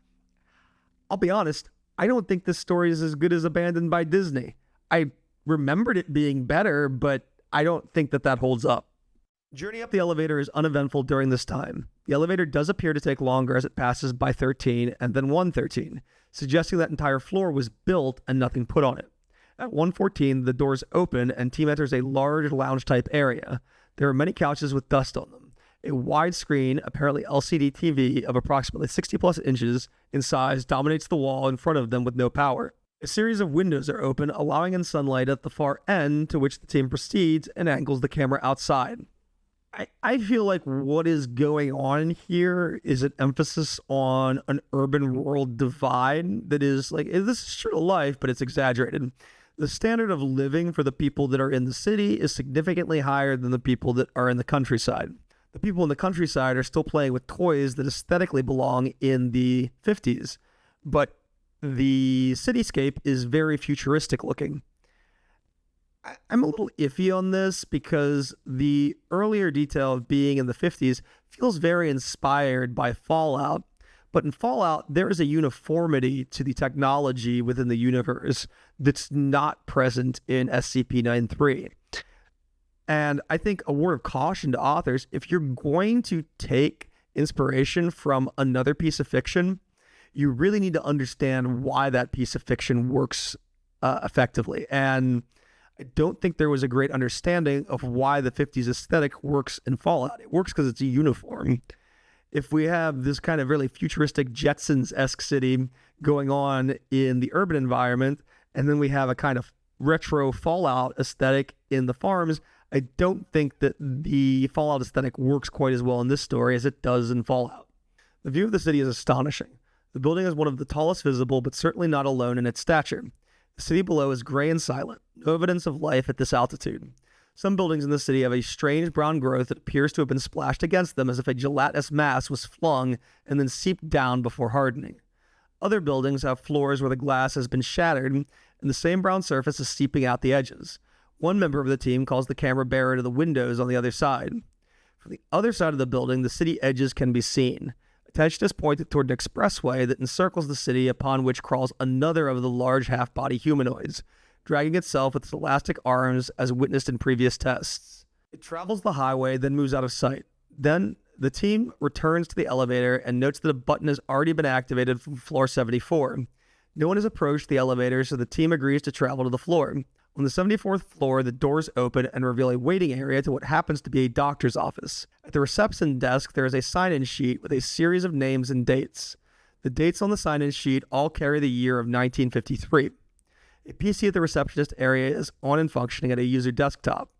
A: I'll be honest, I don't think this story is as good as Abandoned by Disney. I remembered it being better, but I don't think that holds up. Journey up the elevator is uneventful during this time. The elevator does appear to take longer as it passes by 13 and then 113, suggesting that entire floor was built and nothing put on it. At 114, the doors open and team enters a large lounge-type area. There are many couches with dust on them. A widescreen, apparently LCD TV of approximately 60 plus inches in size dominates the wall in front of them with no power. A series of windows are open, allowing in sunlight at the far end, to which the team proceeds and angles the camera outside. I feel like what is going on here is an emphasis on an urban-rural divide that is like, this is true to life, but it's exaggerated. The standard of living for the people that are in the city is significantly higher than the people that are in the countryside. The people in the countryside are still playing with toys that aesthetically belong in the 50s, but the cityscape is very futuristic looking. I'm a little iffy on this because the earlier detail of being in the 50s feels very inspired by Fallout. But in Fallout, there is a uniformity to the technology within the universe that's not present in SCP-093. And I think a word of caution to authors, if you're going to take inspiration from another piece of fiction, you really need to understand why that piece of fiction works effectively. And I don't think there was a great understanding of why the 50s aesthetic works in Fallout. It works because it's a uniform. If we have this kind of really futuristic Jetsons-esque city going on in the urban environment, and then we have a kind of retro Fallout aesthetic in the farms, I don't think that the Fallout aesthetic works quite as well in this story as it does in Fallout. The view of the city is astonishing. The building is one of the tallest visible, but certainly not alone in its stature. The city below is gray and silent, no evidence of life at this altitude. Some buildings in the city have a strange brown growth that appears to have been splashed against them as if a gelatinous mass was flung and then seeped down before hardening. Other buildings have floors where the glass has been shattered, and the same brown surface is seeping out the edges. One member of the team calls the camera bearer to the windows on the other side. From the other side of the building, the city edges can be seen. Attention is pointed toward an expressway that encircles the city, upon which crawls another of the large half-body humanoids, dragging itself with its elastic arms as witnessed in previous tests. It travels the highway, then moves out of sight. Then, the team returns to the elevator and notes that a button has already been activated from floor 74. No one has approached the elevator, so the team agrees to travel to the floor. On the 74th floor, the doors open and reveal a waiting area to what happens to be a doctor's office. At the reception desk, there is a sign-in sheet with a series of names and dates. The dates on the sign-in sheet all carry the year of 1953. A PC at the receptionist area is on and functioning at a user desktop.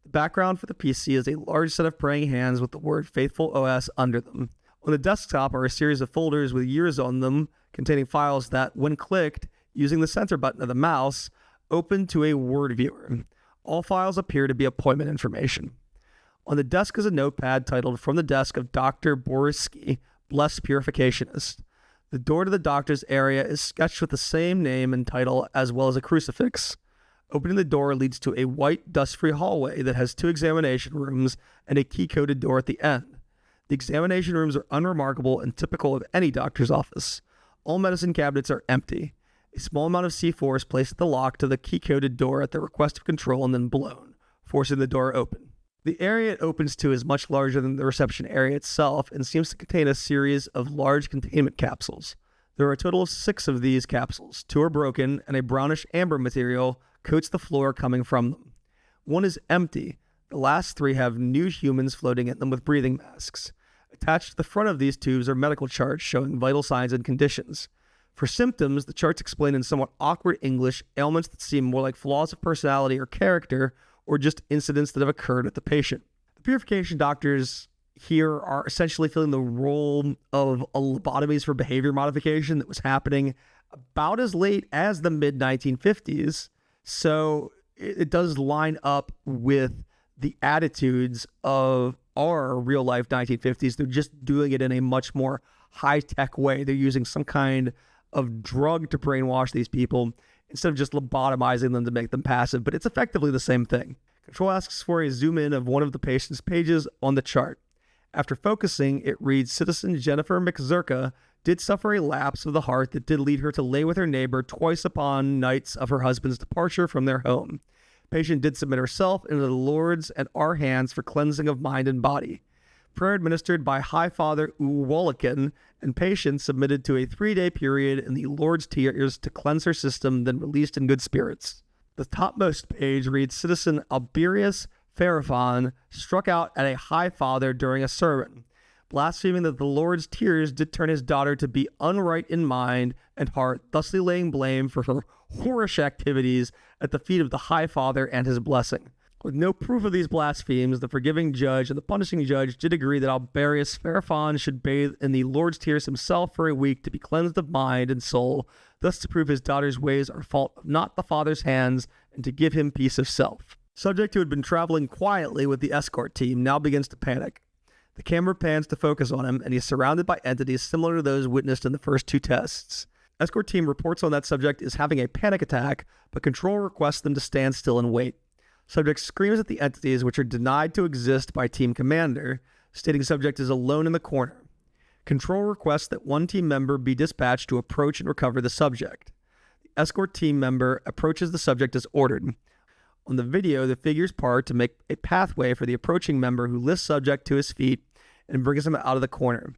A: The background for the PC is a large set of praying hands with the word Faithful OS under them. On the desktop are a series of folders with years on them, containing files that, when clicked, using the center button of the mouse, open to a word viewer. All files appear to be appointment information. On the desk is a notepad titled From the Desk of Dr. Borisky, Blessed Purificationist. The door to the doctor's area is sketched with the same name and title as well as a crucifix. Opening the door leads to a white, dust-free hallway that has 2 examination rooms and a key-coded door at the end. The examination rooms are unremarkable and typical of any doctor's office. All medicine cabinets are empty. A small amount of C4 is placed at the lock to the key-coded door at the request of control and then blown, forcing the door open. The area it opens to is much larger than the reception area itself and seems to contain a series of large containment capsules. There are a total of 6 of these capsules. 2 are broken, and a brownish amber material coats the floor coming from them. 1 is empty. The last 3 have new humans floating in them with breathing masks. Attached to the front of these tubes are medical charts showing vital signs and conditions. For symptoms, the charts explain in somewhat awkward English ailments that seem more like flaws of personality or character, or just incidents that have occurred with the patient. The purification doctors here are essentially filling the role of lobotomies for behavior modification that was happening about as late as the mid-1950s, so it does line up with the attitudes of our real-life 1950s. They're just doing it in a much more high-tech way. They're using some kind of drug to brainwash these people instead of just lobotomizing them to make them passive, but it's effectively the same thing. Control asks for a zoom in of one of the patient's pages on the chart. After focusing, it reads, Citizen Jennifer McZurka did suffer a lapse of the heart that did lead her to lay with her neighbor twice upon nights of her husband's departure from their home. Patient did submit herself into the Lord's and our hands for cleansing of mind and body. Prayer administered by High Father Uwalikin, and patient submitted to a 3-day period in the Lord's tears to cleanse her system, then released in good spirits. The topmost page reads Citizen Alberius Pharophon, struck out at a high father during a sermon, blaspheming that the Lord's tears did turn his daughter to be unright in mind and heart, thusly laying blame for her whorish activities at the feet of the high father and his blessing. With no proof of these blasphemies, the forgiving judge and the punishing judge did agree that Alberius Pharophon should bathe in the Lord's tears himself for a week to be cleansed of mind and soul, thus to prove his daughter's ways are fault of not the father's hands, and to give him peace of self. Subject who had been traveling quietly with the escort team now begins to panic. The camera pans to focus on him, and he's surrounded by entities similar to those witnessed in the first two tests. Escort team reports on that subject is having a panic attack, but Control requests them to stand still and wait. Subject screams at the entities, which are denied to exist by Team Commander, stating Subject is alone in the corner. Control requests that one team member be dispatched to approach and recover the subject. The escort team member approaches the subject as ordered. On the video, the figures part to make a pathway for the approaching member who lifts Subject to his feet and brings him out of the corner.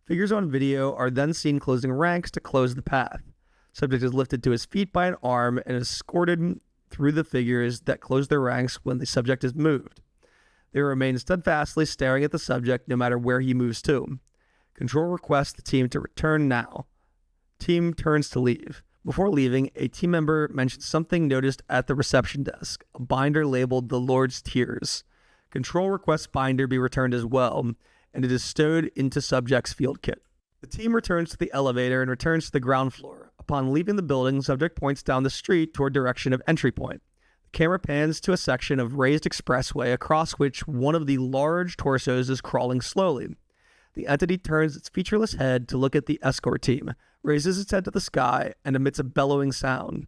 A: Figures on video are then seen closing ranks to close the path. Subject is lifted to his feet by an arm and is escorted through the figures that close their ranks when the subject is moved. They remain steadfastly staring at the subject no matter where he moves to. Control requests the team to return now. Team turns to leave. Before leaving, a team member mentions something noticed at the reception desk, a binder labeled The Lord's Tears. Control requests binder be returned as well, and it is stowed into Subject's field kit. The team returns to the elevator and returns to the ground floor. Upon leaving the building, Subject points down the street toward direction of entry point. The camera pans to a section of raised expressway across which one of the large torsos is crawling slowly. The entity turns its featureless head to look at the escort team, raises its head to the sky, and emits a bellowing sound.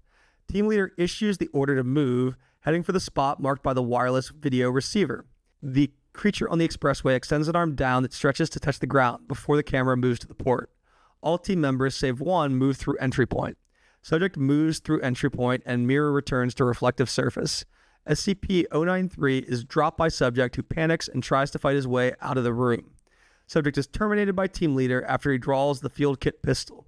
A: Team leader issues the order to move, heading for the spot marked by the wireless video receiver. The creature on the expressway extends an arm down that stretches to touch the ground before the camera moves to the port. All team members, save one, move through entry point. Subject moves through entry point and mirror returns to reflective surface. SCP-093 is dropped by Subject, who panics and tries to fight his way out of the room. Subject is terminated by team leader after he draws the field kit pistol.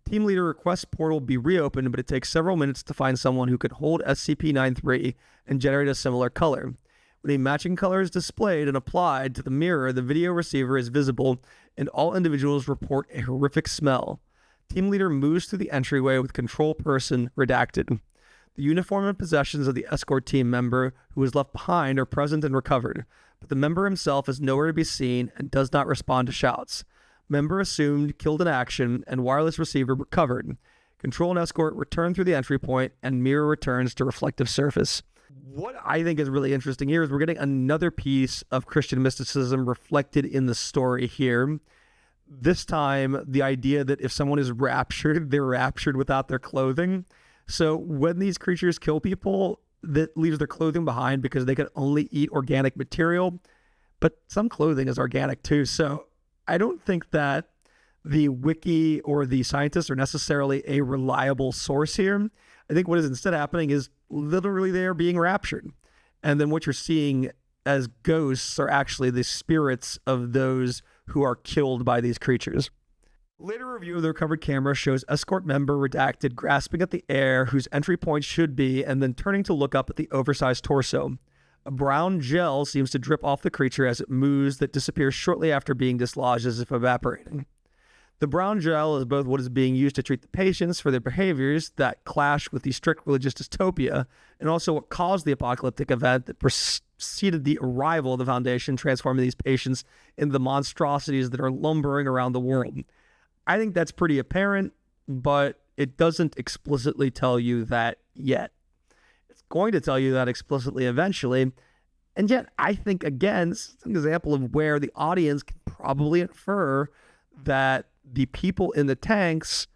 A: Team leader requests portal be reopened, but it takes several minutes to find someone who could hold SCP-93 and generate a similar color. When a matching color is displayed and applied to the mirror, the video receiver is visible, and all individuals report a horrific smell. Team leader moves through the entryway with control person redacted. The uniform and possessions of the escort team member who was left behind are present and recovered, but the member himself is nowhere to be seen and does not respond to shouts. Member assumed killed in action, and wireless receiver recovered. Control and escort return through the entry point, and mirror returns to reflective surface. What I think is really interesting here is we're getting another piece of Christian mysticism reflected in the story here. This time, the idea that if someone is raptured, they're raptured without their clothing. So when these creatures kill people, that leaves their clothing behind because they can only eat organic material. But some clothing is organic too. So I don't think that the wiki or the scientists are necessarily a reliable source here. I think what is instead happening is literally they are being raptured. And then what you're seeing as ghosts are actually the spirits of those who are killed by these creatures. Later review of the recovered camera shows escort member redacted grasping at the air whose entry point should be, and then turning to look up at the oversized torso. A brown gel seems to drip off the creature as it moves that disappears shortly after being dislodged as if evaporating. The brown gel is both what is being used to treat the patients for their behaviors that clash with the strict religious dystopia, and also what caused the apocalyptic event that preceded the arrival of the Foundation, transforming these patients into the monstrosities that are lumbering around the world. I think that's pretty apparent, but it doesn't explicitly tell you that yet. It's going to tell you that explicitly eventually, and yet I think, again, this is an example of where the audience can probably infer that the people in the tanks,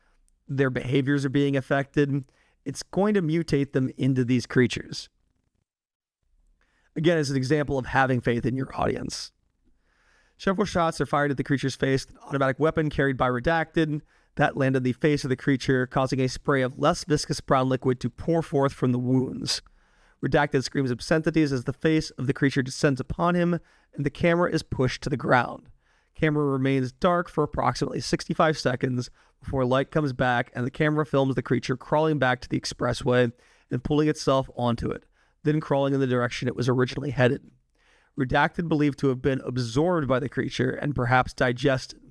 A: their behaviors are being affected. It's going to mutate them into these creatures. Again, it's an example of having faith in your audience. Several shots are fired at the creature's face with an automatic weapon carried by Redacted. That landed the face of the creature, causing a spray of less viscous brown liquid to pour forth from the wounds. Redacted screams obscenities as the face of the creature descends upon him, and the camera is pushed to the ground. Camera remains dark for approximately 65 seconds before light comes back and the camera films the creature crawling back to the expressway and pulling itself onto it, then crawling in the direction it was originally headed. Redacted believed to have been absorbed by the creature and perhaps digested.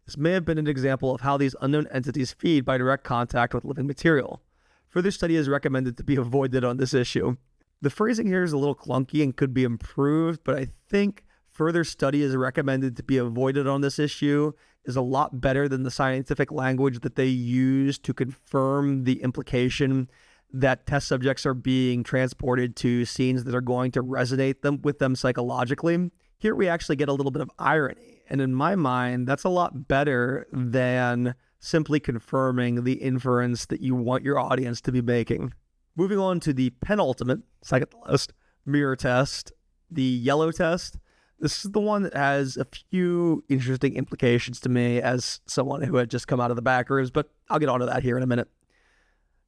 A: This may have been an example of how these unknown entities feed by direct contact with living material. Further study is recommended to be avoided on this issue. The phrasing here is a little clunky and could be improved, but I think further study is recommended to be avoided on this issue is a lot better than the scientific language that they use to confirm the implication that test subjects are being transported to scenes that are going to resonate with them psychologically. Here we actually get a little bit of irony, and in my mind, that's a lot better than simply confirming the inference that you want your audience to be making. Moving on to the penultimate, second to last, mirror test, the yellow test. This is the one that has a few interesting implications to me as someone who had just come out of the back rooms, but I'll get onto that here in a minute.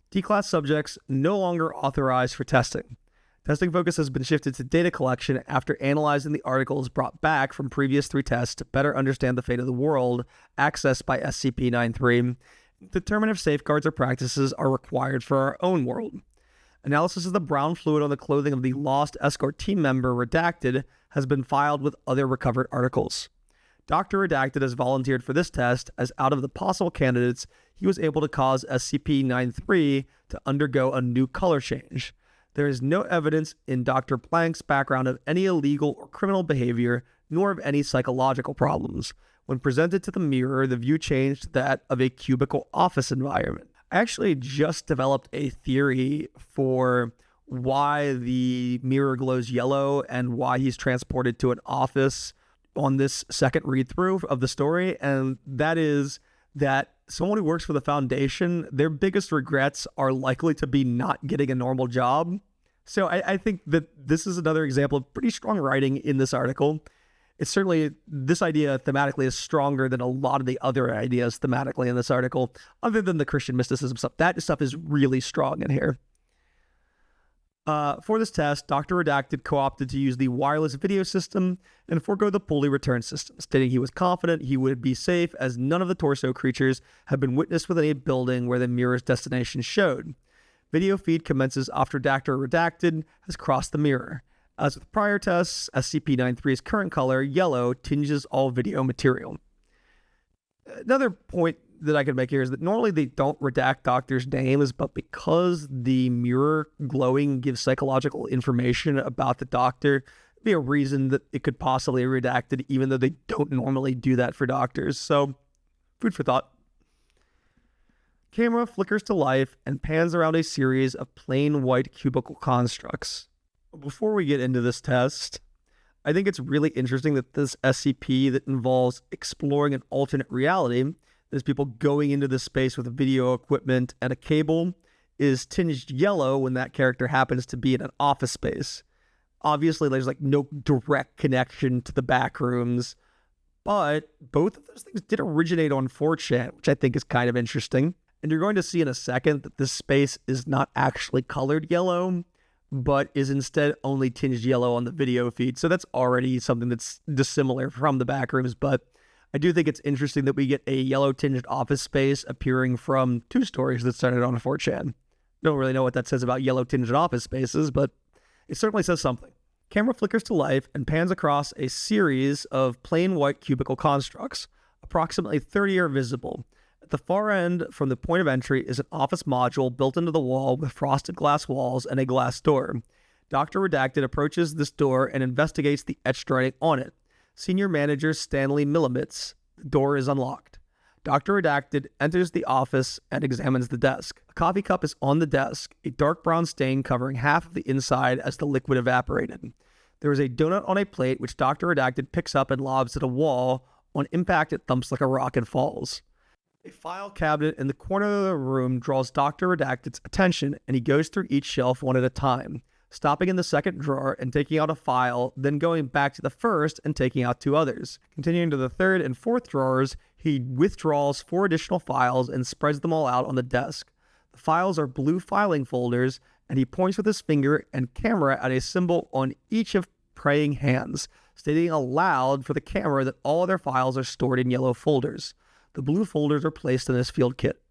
A: D-class subjects no longer authorized for testing. Testing focus has been shifted to data collection after analyzing the articles brought back from previous 3 tests to better understand the fate of the world accessed by SCP-093, determine if safeguards or practices are required for our own world. Analysis of the brown fluid on the clothing of the lost escort team member Redacted has been filed with other recovered articles. Dr. Redacted has volunteered for this test, as out of the possible candidates, he was able to cause SCP-093 to undergo a new color change. There is no evidence in Dr. Blank's background of any illegal or criminal behavior, nor of any psychological problems. When presented to the mirror, the view changed to that of a cubicle office environment. I actually just developed a theory for why the mirror glows yellow and why he's transported to an office on this second read-through of the story, and that is that someone who works for the Foundation, their biggest regrets are likely to be not getting a normal job. So I think that this is another example of pretty strong writing in this article. It's certainly, this idea thematically is stronger than a lot of the other ideas thematically in this article, other than the Christian mysticism stuff. That stuff is really strong in here. For this test, Dr. Redacted co-opted to use the wireless video system and forego the pulley return system, stating he was confident he would be safe as none of the torso creatures had been witnessed within a building where the mirror's destination showed. Video feed commences after Dr. Redacted has crossed the mirror. As with prior tests, SCP-093's current color, yellow, tinges all video material. Another point that I could make here is that normally they don't redact doctors' names, but because the mirror glowing gives psychological information about the doctor, it'd be a reason that it could possibly be redacted, even though they don't normally do that for doctors. So, food for thought. Camera flickers to life and pans around a series of plain white cubicle constructs. Before we get into this test, I think it's really interesting that this SCP that involves exploring an alternate reality, there's people going into this space with video equipment and a cable, is tinged yellow when that character happens to be in an office space. Obviously, there's like no direct connection to the back rooms, but both of those things did originate on 4chan, which I think is kind of interesting. And you're going to see in a second that this space is not actually colored yellow, but is instead only tinged yellow on the video feed. So that's already something that's dissimilar from the backrooms, but I do think it's interesting that we get a yellow tinged office space appearing from 2 stories that started on 4chan. Don't really know what that says about yellow tinged office spaces, but it certainly says something. Camera flickers to life and pans across a series of plain white cubicle constructs. Approximately 30 are visible. At the far end, from the point of entry, is an office module built into the wall with frosted glass walls and a glass door. Dr. Redacted approaches this door and investigates the etched writing on it. Senior Manager Stanley Millimitz. The door is unlocked. Dr. Redacted enters the office and examines the desk. A coffee cup is on the desk, a dark brown stain covering half of the inside as the liquid evaporated. There is a donut on a plate which Dr. Redacted picks up and lobs at a wall. On impact, it thumps like a rock and falls. A file cabinet in the corner of the room draws Dr. Redacted's attention, and he goes through each shelf one at a time, stopping in the second drawer and taking out a file, then going back to the first and taking out 2 others. Continuing to the third and fourth drawers, he withdraws 4 additional files and spreads them all out on the desk. The files are blue filing folders, and he points with his finger and camera at a symbol on each of praying hands, stating aloud for the camera that all other files are stored in yellow folders. The blue folders are placed in this field kit.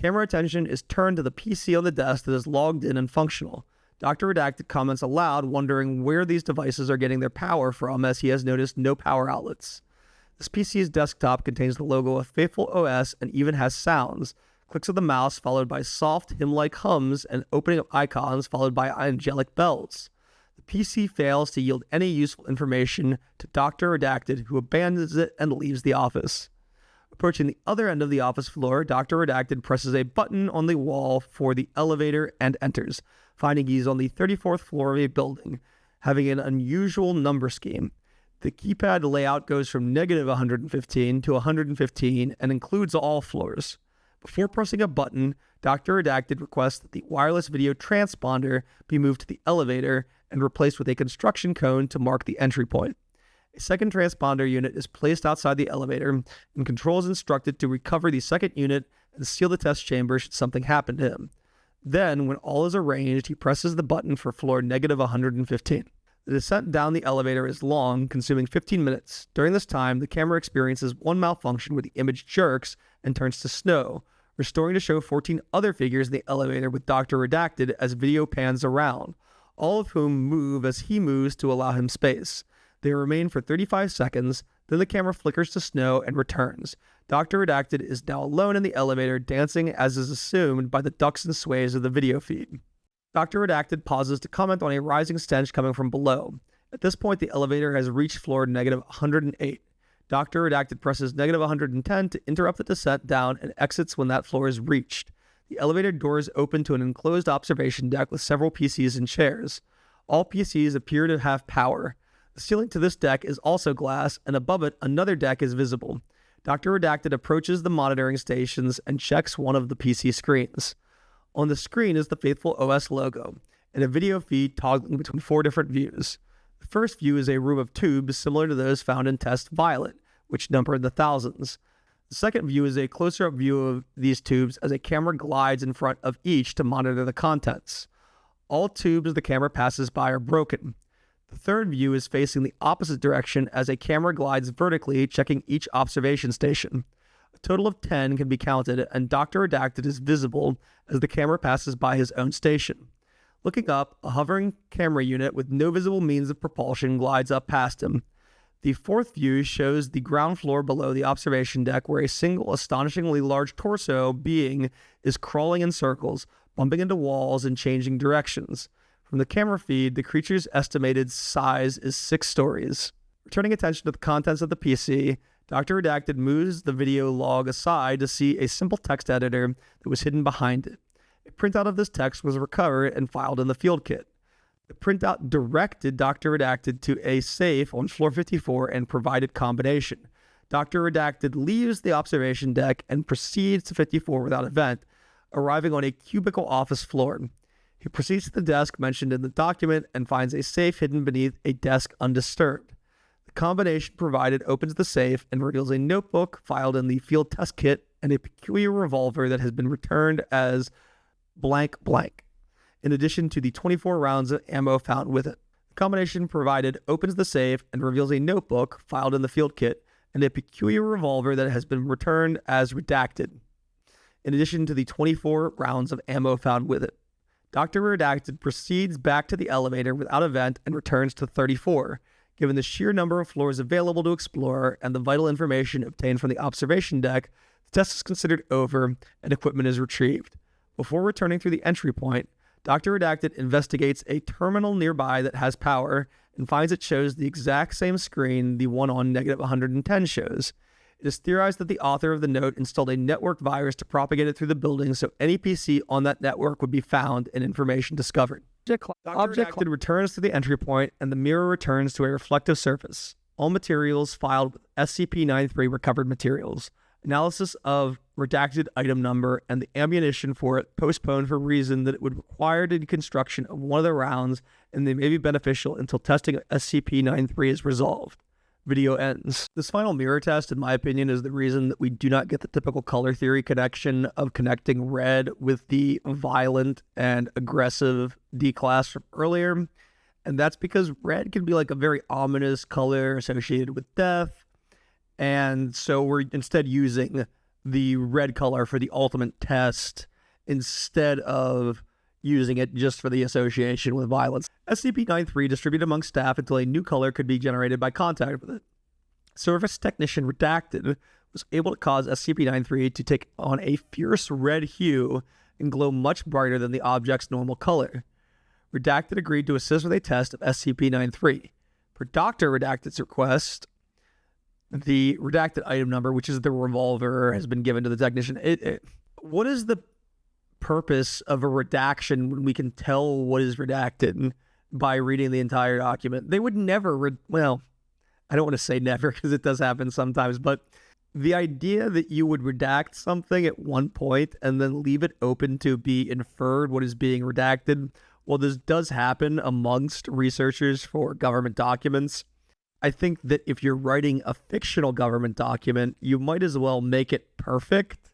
A: Camera attention is turned to the PC on the desk that is logged in and functional. Dr. Redacted comments aloud, wondering where these devices are getting their power from, as he has noticed no power outlets. This PC's desktop contains the logo of Faithful OS and even has sounds. Clicks of the mouse followed by soft hymn-like hums and opening of icons followed by angelic bells. The PC fails to yield any useful information to Dr. Redacted, who abandons it and leaves the office. Approaching the other end of the office floor, Dr. Redacted presses a button on the wall for the elevator and enters, finding he's on the 34th floor of a building, having an unusual number scheme. The keypad layout goes from -115 to 115 and includes all floors. Before pressing a button, Dr. Redacted requests that the wireless video transponder be moved to the elevator and replaced with a construction cone to mark the entry point. A second transponder unit is placed outside the elevator, and Control is instructed to recover the second unit and seal the test chamber should something happen to him. Then, when all is arranged, he presses the button for floor -115. The descent down the elevator is long, consuming 15 minutes. During this time, the camera experiences one malfunction where the image jerks and turns to snow, restoring to show 14 other figures in the elevator with Dr. Redacted as video pans around, all of whom move as he moves to allow him space. They remain for 35 seconds, then the camera flickers to snow and returns. Dr. Redacted is now alone in the elevator, dancing as is assumed by the ducks and sways of the video feed. Dr. Redacted pauses to comment on a rising stench coming from below. At this point, the elevator has reached floor -108. Dr. Redacted presses -110 to interrupt the descent down and exits when that floor is reached. The elevator doors open to an enclosed observation deck with several PCs and chairs. All PCs appear to have power. The ceiling to this deck is also glass, and above it, another deck is visible. Dr. Redacted approaches the monitoring stations and checks one of the PC screens. On the screen is the Faithful OS logo, and a video feed toggling between 4 different views. The first view is a room of tubes similar to those found in Test Violet, which number in the thousands. The second view is a closer-up view of these tubes as a camera glides in front of each to monitor the contents. All tubes the camera passes by are broken. The third view is facing the opposite direction as a camera glides vertically, checking each observation station. A total of 10 can be counted, and Dr. Redacted is visible as the camera passes by his own station. Looking up, a hovering camera unit with no visible means of propulsion glides up past him. The fourth view shows the ground floor below the observation deck, where a single astonishingly large torso being is crawling in circles, bumping into walls and changing directions. From the camera feed, the creature's estimated size is 6 stories. Returning attention to the contents of the PC, Dr. Redacted moves the video log aside to see a simple text editor that was hidden behind it. A printout of this text was recovered and filed in the field kit. The printout directed Dr. Redacted to a safe on floor 54 and provided combination. Dr. Redacted leaves the observation deck and proceeds to 54 without event, arriving on a cubicle office floor. He proceeds to the desk mentioned in the document and finds a safe hidden beneath a desk undisturbed. The combination provided opens the safe and reveals a notebook filed in the field test kit and a peculiar revolver that has been returned as blank blank, in addition to the 24 rounds of ammo found with it. The combination provided opens the safe and reveals a notebook filed in the field kit and a peculiar revolver that has been returned as redacted, in addition to the 24 rounds of ammo found with it. Dr. Redacted proceeds back to the elevator without event and returns to 34. Given the sheer number of floors available to explore and the vital information obtained from the observation deck, the test is considered over and equipment is retrieved. Before returning through the entry point, Dr. Redacted investigates a terminal nearby that has power and finds it shows the exact same screen the one on -110 shows. It is theorized that the author of the note installed a network virus to propagate it through the building so any PC on that network would be found and information discovered. Object returns to the entry point and the mirror returns to a reflective surface. All materials filed with SCP-093 recovered materials. Analysis of redacted item number and the ammunition for it postponed for reason that it would require deconstruction of one of the rounds and they may be beneficial until testing of SCP-093 is resolved. Video ends. This final mirror test, in my opinion, is the reason that we do not get the typical color theory connection of connecting red with the violent and aggressive D-class from earlier. And that's because red can be like a very ominous color associated with death. And so we're instead using the red color for the ultimate test instead of using it just for the association with violence. SCP-093 distributed among staff until a new color could be generated by contact with it. Service Technician Redacted was able to cause SCP-093 to take on a fierce red hue and glow much brighter than the object's normal color. Redacted agreed to assist with a test of SCP-093. Per Dr. Redacted's request, the redacted item number, which is the revolver, has been given to the technician. What is the purpose of a redaction when we can tell what is redacted by reading the entire document? They would never, well, I don't want to say never because it does happen sometimes, but the idea that you would redact something at one point and then leave it open to be inferred what is being redacted, well, this does happen amongst researchers for government documents. I think that if you're writing a fictional government document, you might as well make it perfect.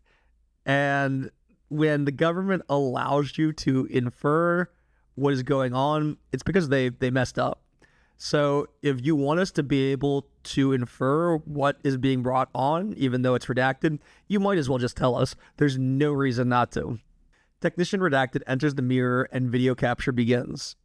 A: And when the government allows you to infer what is going on, it's because they messed up. So if you want us to be able to infer what is being brought on, even though it's redacted, you might as well just tell us. There's no reason not to. Technician Redacted enters the mirror and video capture begins.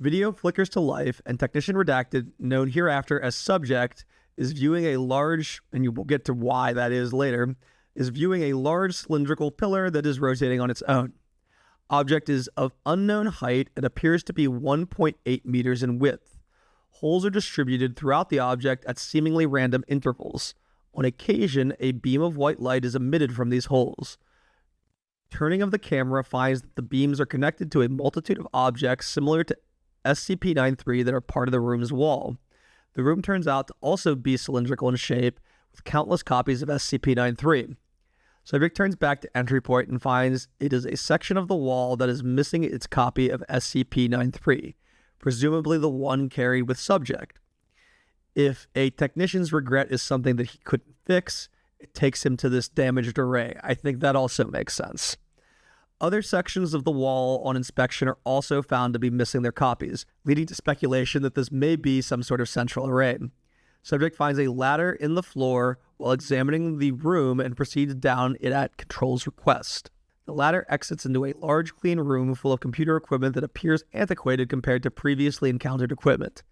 A: Video flickers to life, and Technician Redacted, known hereafter as Subject, is viewing a large, and you will get to why that is later, is viewing a large cylindrical pillar that is rotating on its own. Object is of unknown height and appears to be 1.8 meters in width. Holes are distributed throughout the object at seemingly random intervals. On occasion, a beam of white light is emitted from these holes. Turning of the camera finds that the beams are connected to a multitude of objects similar to SCP-093 that are part of the room's wall. The room turns out to also be cylindrical in shape, with countless copies of SCP-093. Subject turns back to entry point and finds it is a section of the wall that is missing its copy of SCP-093, presumably the one carried with Subject. If a technician's regret is something that he couldn't fix, it takes him to this damaged array. I think that also makes sense. Other sections of the wall on inspection are also found to be missing their copies, leading to speculation that this may be some sort of central array. Subject finds a ladder in the floor while examining the room and proceeds down it at Control's request. The ladder exits into a large, clean room full of computer equipment that appears antiquated compared to previously encountered equipment.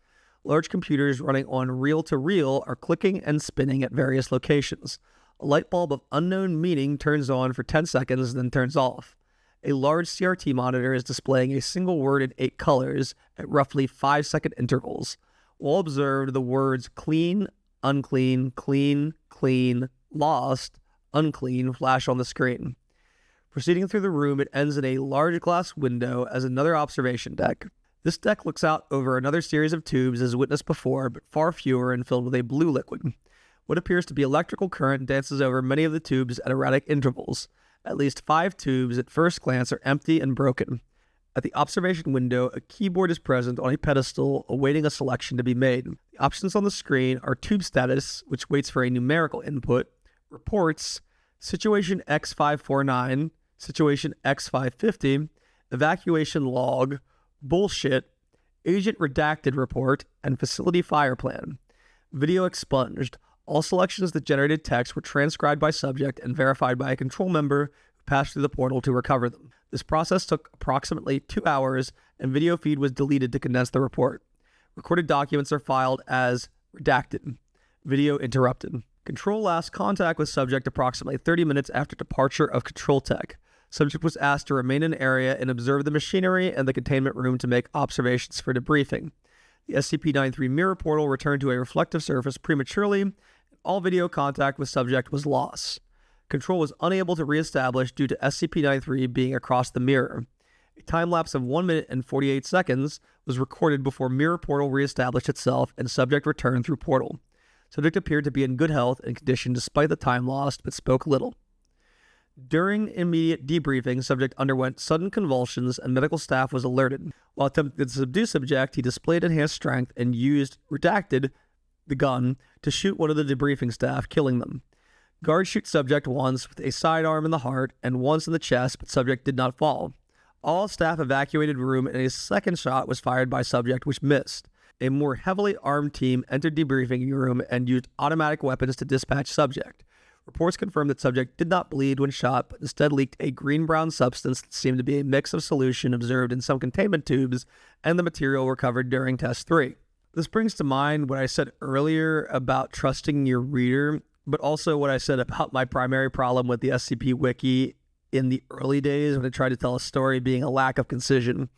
A: Large computers running on reel-to-reel are clicking and spinning at various locations. A light bulb of unknown meaning turns on for 10 seconds, then turns off. A large CRT monitor is displaying a single word in 8 colors at roughly 5-second intervals. While observed, the words clean, unclean, clean, clean, lost, unclean flash on the screen. Proceeding through the room, it ends in a large glass window as another observation deck. This deck looks out over another series of tubes as witnessed before, but far fewer and filled with a blue liquid. What appears to be electrical current dances over many of the tubes at erratic intervals. At least 5 tubes at first glance are empty and broken. At the observation window, a keyboard is present on a pedestal awaiting a selection to be made. The options on the screen are tube status, which waits for a numerical input, reports, situation X549, situation X550, evacuation log, bullshit, agent redacted report, and facility fire plan. Video expunged. All selections that generated text were transcribed by Subject and verified by a control member who passed through the portal to recover them. This process took approximately 2 hours, and video feed was deleted to condense the report. Recorded documents are filed as redacted. Video interrupted. Control last contact with Subject approximately 30 minutes after departure of Control Tech. Subject was asked to remain in area and observe the machinery and the containment room to make observations for debriefing. The SCP-093 mirror portal returned to a reflective surface prematurely, and all video contact with Subject was lost. Control was unable to reestablish due to SCP-093 being across the mirror. A time lapse of 1 minute and 48 seconds was recorded before mirror portal reestablished itself and Subject returned through portal. Subject appeared to be in good health and condition despite the time lost, but spoke little. During immediate debriefing, Subject underwent sudden convulsions and medical staff was alerted. While attempting to subdue Subject, he displayed enhanced strength and used redacted the gun to shoot one of the debriefing staff, killing them. Guards shoot Subject once with a sidearm in the heart and once in the chest, but Subject did not fall. All staff evacuated the room and a second shot was fired by Subject, which missed. A more heavily armed team entered debriefing room and used automatic weapons to dispatch Subject. Reports confirmed that subject did not bleed when shot, but instead leaked a green-brown substance that seemed to be a mix of solution observed in some containment tubes and the material recovered during Test 3. This brings to mind what I said earlier about trusting your reader, but also what I said about my primary problem with the SCP Wiki in the early days when I tried to tell a story being a lack of concision.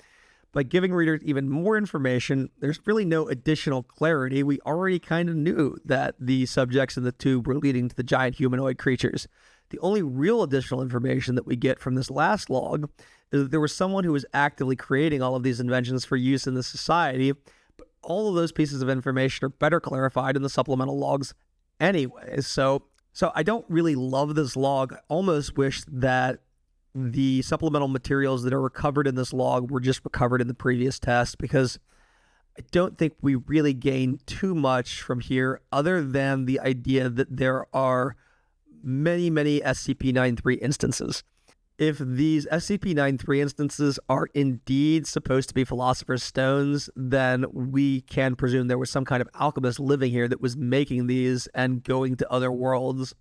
A: By giving readers even more information, there's really no additional clarity. We already kind of knew that the subjects in the tube were leading to the giant humanoid creatures. The only real additional information that we get from this last log is that there was someone who was actively creating all of these inventions for use in the society, but all of those pieces of information are better clarified in the supplemental logs anyways. So I don't really love this log. I almost wish that the supplemental materials that are recovered in this log were just recovered in the previous test, because I don't think we really gain too much from here other than the idea that there are many, many SCP-093 instances. If these SCP-093 instances are indeed supposed to be Philosopher's Stones, then we can presume there was some kind of alchemist living here that was making these and going to other worlds.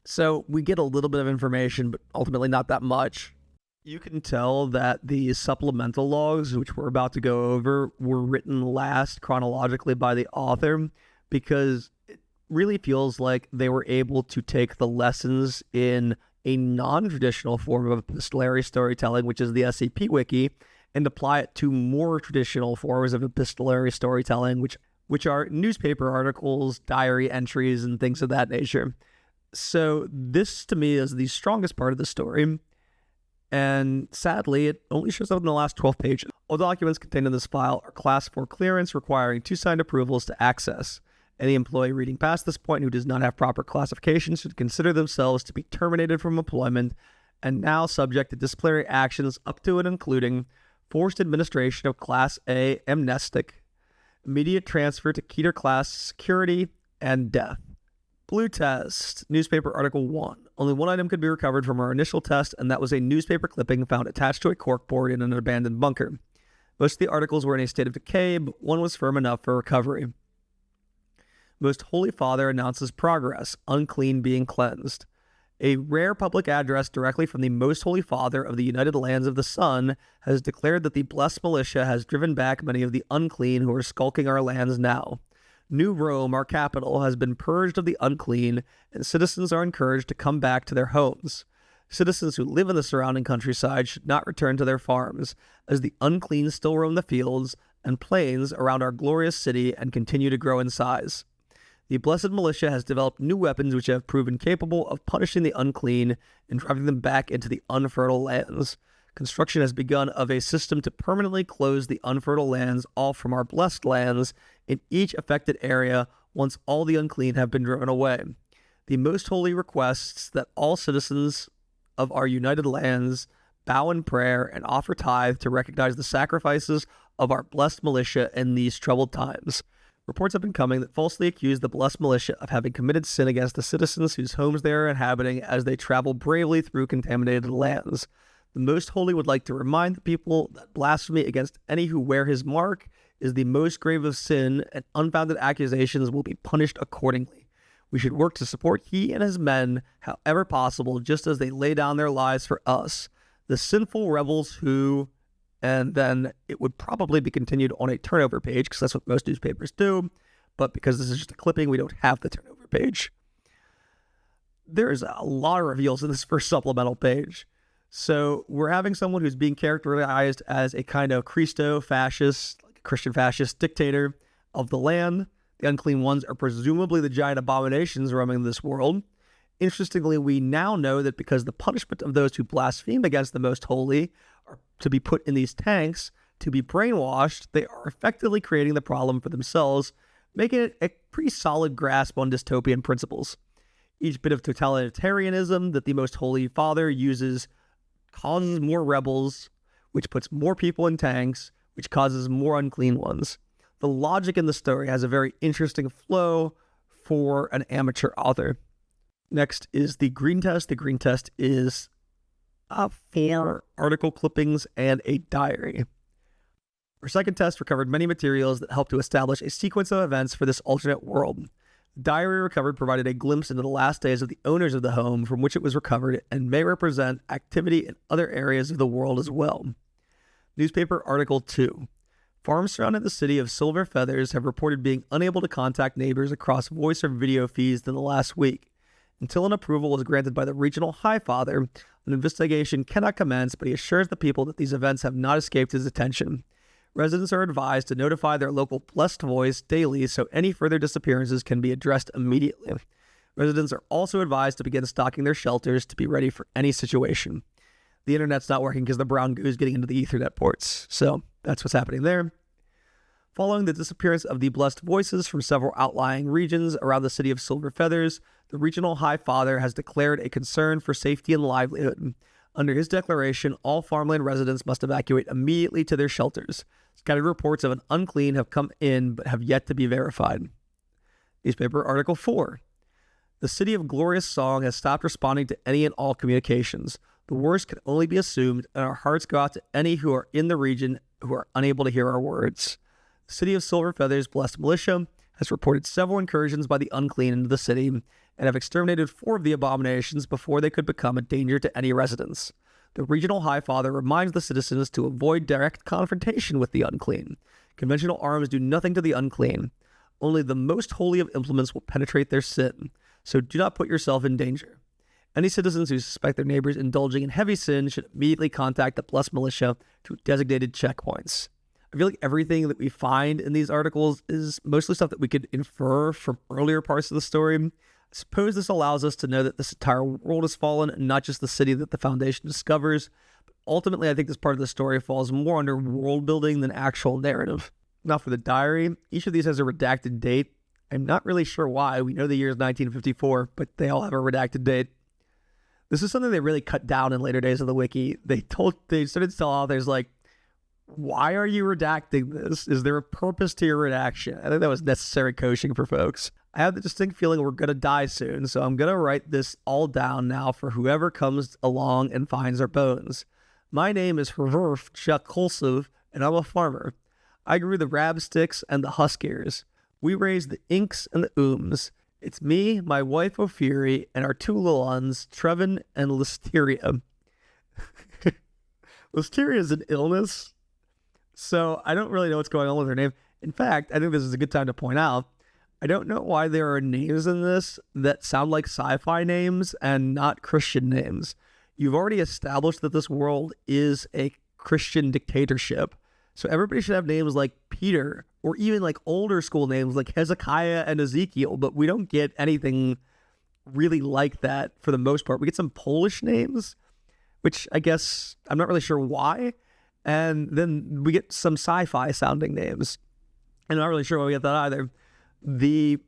A: So we get a little bit of information, but ultimately not that much. You can tell that the supplemental logs, which we're about to go over, were written last chronologically by the author, because it really feels like they were able to take the lessons in a non-traditional form of epistolary storytelling, which is the SCP Wiki, and apply it to more traditional forms of epistolary storytelling, which are newspaper articles, diary entries, and things of that nature. So this, to me, is the strongest part of the story, and sadly, it only shows up in the last 12 pages. All documents contained in this file are Class 4 clearance, requiring 2 signed approvals to access. Any employee reading past this point who does not have proper classifications should consider themselves to be terminated from employment and now subject to disciplinary actions up to and including forced administration of Class A amnestic, immediate transfer to Keter class security, and death. Blue test, newspaper article 1. Only one item could be recovered from our initial test, and that was a newspaper clipping found attached to a corkboard in an abandoned bunker. Most of the articles were in a state of decay, but one was firm enough for recovery. Most Holy Father announces progress, unclean being cleansed. A rare public address directly from the Most Holy Father of the United Lands of the Sun has declared that the blessed militia has driven back many of the unclean who are skulking our lands now. New Rome, our capital, has been purged of the unclean, and citizens are encouraged to come back to their homes. Citizens who live in the surrounding countryside should not return to their farms, as the unclean still roam the fields and plains around our glorious city and continue to grow in size. The blessed militia has developed new weapons which have proven capable of punishing the unclean and driving them back into the unfertile lands. Construction has begun of a system to permanently close the unfertile lands off from our blessed lands in each affected area once all the unclean have been driven away. The Most Holy requests that all citizens of our united lands bow in prayer and offer tithe to recognize the sacrifices of our blessed militia in these troubled times. Reports have been coming that falsely accuse the blessed militia of having committed sin against the citizens whose homes they are inhabiting as they travel bravely through contaminated lands. The Most Holy would like to remind the people that blasphemy against any who wear his mark is the most grave of sin, and unfounded accusations will be punished accordingly. We should work to support he and his men however possible, just as they lay down their lives for us, the sinful rebels who... And then it would probably be continued on a turnover page, because that's what most newspapers do, but because this is just a clipping, we don't have the turnover page. There's a lot of reveals in this first supplemental page. So we're having someone who's being characterized as a kind of Christo-fascist, like a Christian fascist dictator of the land. The unclean ones are presumably the giant abominations roaming this world. Interestingly, we now know that because the punishment of those who blaspheme against the Most Holy are to be put in these tanks, to be brainwashed, they are effectively creating the problem for themselves, making it a pretty solid grasp on dystopian principles. Each bit of totalitarianism that the Most Holy Father uses causes more rebels, which puts more people in tanks, which causes more unclean ones. The logic in the story has a very interesting flow for an amateur author. Next is the green test. The green test is 4 article clippings and a diary. Our second test recovered many materials that help to establish a sequence of events for this alternate world. The diary recovered provided a glimpse into the last days of the owners of the home from which it was recovered and may represent activity in other areas of the world as well. Newspaper Article 2. Farms surrounding the city of Silver Feathers have reported being unable to contact neighbors across voice or video feeds in the last week. Until an approval is granted by the regional High Father, an investigation cannot commence, but he assures the people that these events have not escaped his attention. Residents are advised to notify their local Blessed Voice daily so any further disappearances can be addressed immediately. Residents are also advised to begin stocking their shelters to be ready for any situation. The internet's not working because the brown goo is getting into the Ethernet ports, so that's what's happening there. Following the disappearance of the Blessed Voices from several outlying regions around the city of Silver Feathers, the regional High Father has declared a concern for safety and livelihood. Under his declaration, all farmland residents must evacuate immediately to their shelters. Scattered reports of an unclean have come in but have yet to be verified. Newspaper Article 4. The city of Glorious Song has stopped responding to any and all communications. The worst can only be assumed, and our hearts go out to any who are in the region who are unable to hear our words. The city of Silver Feathers Blessed Militia has reported several incursions by the unclean into the city and have exterminated 4 of the abominations before they could become a danger to any residents. The regional High Father reminds the citizens to avoid direct confrontation with the unclean. Conventional arms do nothing to the unclean. Only the most holy of implements will penetrate their sin, so do not put yourself in danger. Any citizens who suspect their neighbors indulging in heavy sin should immediately contact the Blessed Militia to designated checkpoints. I feel like everything that we find in these articles is mostly stuff that we could infer from earlier parts of the story. I suppose this allows us to know that this entire world has fallen and not just the city that the Foundation discovers. But ultimately, I think this part of the story falls more under world building than actual narrative. Now for the diary, each of these has a redacted date. I'm not really sure why. We know the year is 1954, but they all have a redacted date. This is something they really cut down in later days of the wiki. They started to tell authors, like, why are you redacting this? Is there a purpose to your redaction? I think that was necessary coaching for folks. I have the distinct feeling we're going to die soon, so I'm going to write this all down now for whoever comes along and finds our bones. My name is Hrvorf Chakolsov, and I'm a farmer. I grew the rab sticks and the husk ears. We raised the inks and the ooms. It's me, my wife Ophiri, and our 2 little ones, Trevin and Listeria. Listeria is an illness, so I don't really know what's going on with her name. In fact, I think this is a good time to point out, I don't know why there are names in this that sound like sci-fi names and not Christian names. You've already established that this world is a Christian dictatorship, so everybody should have names like Peter, or even like older school names like Hezekiah and Ezekiel, but we don't get anything really like that for the most part. We get some Polish names, which I guess I'm not really sure why, and then we get some sci-fi sounding names. I'm not really sure why we get that either. The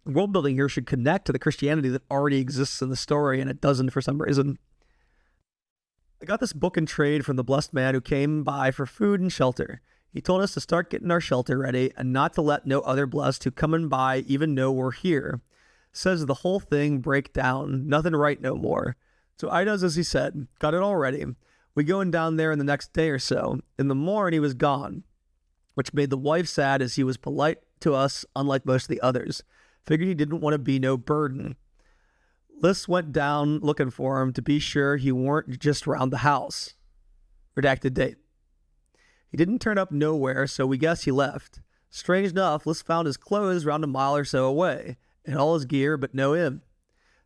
A: world building here should connect to the Christianity that already exists in the story, and it doesn't for some reason. I got this book in trade from the blessed man who came by for food and shelter. He told us to start getting our shelter ready and not to let no other blessed who coming by even know we're here. Says the whole thing break down, nothing right no more. So I does as he said, got it all ready. We going down there in the next day or so. In the morning he was gone, which made the wife sad as he was polite to us, unlike most of the others. Figured he didn't want to be no burden. Liz went down looking for him to be sure he weren't just around the house. Redacted date. He didn't turn up nowhere, so we guess he left. Strange enough, Liz found his clothes round a mile or so away, and all his gear, but no him.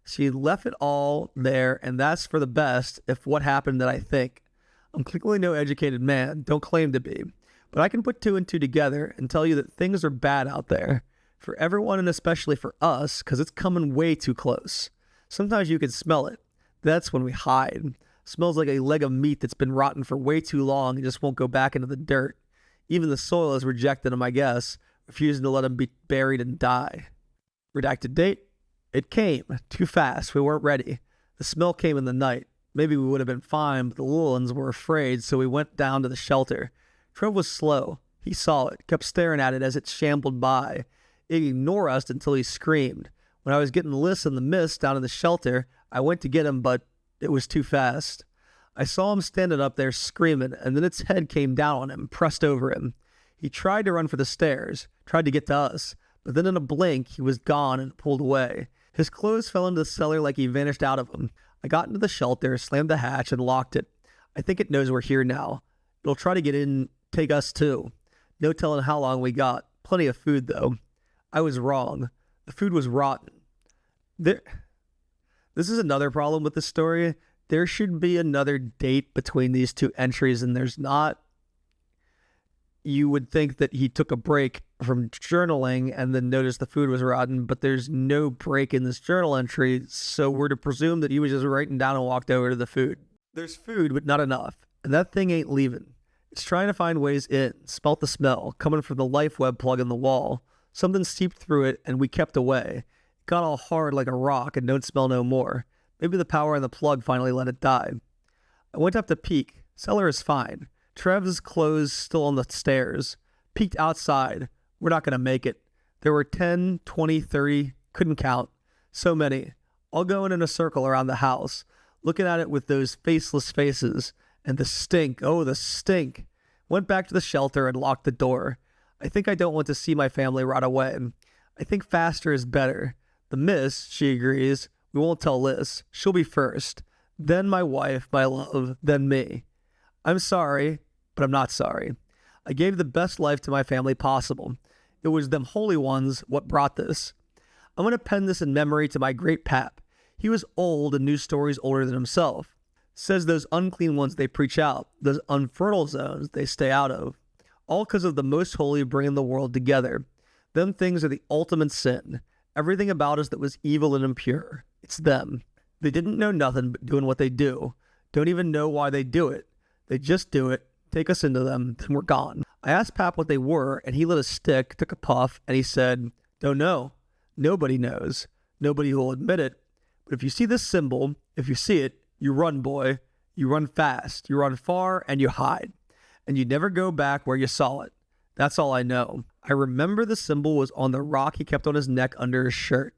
A: She left it all there, and that's for the best, if what happened that I think. I'm clearly no educated man, don't claim to be, but I can put 2 and 2 together and tell you that things are bad out there. For everyone, and especially for us, because it's coming way too close. Sometimes you can smell it. That's when we hide. Smells like a leg of meat that's been rotten for way too long and just won't go back into the dirt. Even the soil has rejected him, I guess, refusing to let him be buried and die. Redacted date. It came. Too fast. We weren't ready. The smell came in the night. Maybe we would have been fine, but the little ones were afraid, so we went down to the shelter. Trev was slow. He saw it, kept staring at it as it shambled by. It ignored us until he screamed. When I was getting Liz in the mist down in the shelter, I went to get him, but it was too fast. I saw him standing up there screaming, and then its head came down on him, pressed over him. He tried to run for the stairs, tried to get to us, but then in a blink, he was gone and pulled away. His clothes fell into the cellar like he vanished out of them. I got into the shelter, slammed the hatch, and locked it. I think it knows we're here now. It'll try to get in, take us too. No telling how long we got. Plenty of food, though. I was wrong. The food was rotten. This is another problem with the story. There should be another date between these two entries, and there's not. You would think that he took a break from journaling and then noticed the food was rotten, but there's no break in this journal entry, so we're to presume that he was just writing down and walked over to the food. There's food, but not enough, and that thing ain't leaving. It's trying to find ways in. Smelt the smell, coming from the life web plug in the wall. Something seeped through it, and we kept away. It got all hard like a rock and don't smell no more. Maybe the power in the plug finally let it die. I went up to peek. Cellar is fine. Trev's clothes still on the stairs. Peeked outside. We're not going to make it. There were 10, 20, 30. Couldn't count. So many. All going in a circle around the house. Looking at it with those faceless faces. And the stink. Oh, the stink. Went back to the shelter and locked the door. I think I don't want to see my family rot away. I think faster is better. The miss, she agrees. We won't tell Liz. She'll be first. Then my wife, my love, then me. I'm sorry, but I'm not sorry. I gave the best life to my family possible. It was them holy ones what brought this. I'm going to pen this in memory to my great pap. He was old and knew stories older than himself. Says those unclean ones they preach out, those unfertile zones they stay out of. All because of the most holy bringing the world together. Them things are the ultimate sin. Everything about us that was evil and impure. It's them. They didn't know nothing but doing what they do. Don't even know why they do it. They just do it, take us into them, then we're gone. I asked Pap what they were, and he lit a stick, took a puff, and he said, don't know. Nobody knows. Nobody will admit it. But if you see this symbol, if you see it, you run, boy. You run fast. You run far, and you hide. And you never go back where you saw it. That's all I know. I remember the symbol was on the rock he kept on his neck under his shirt.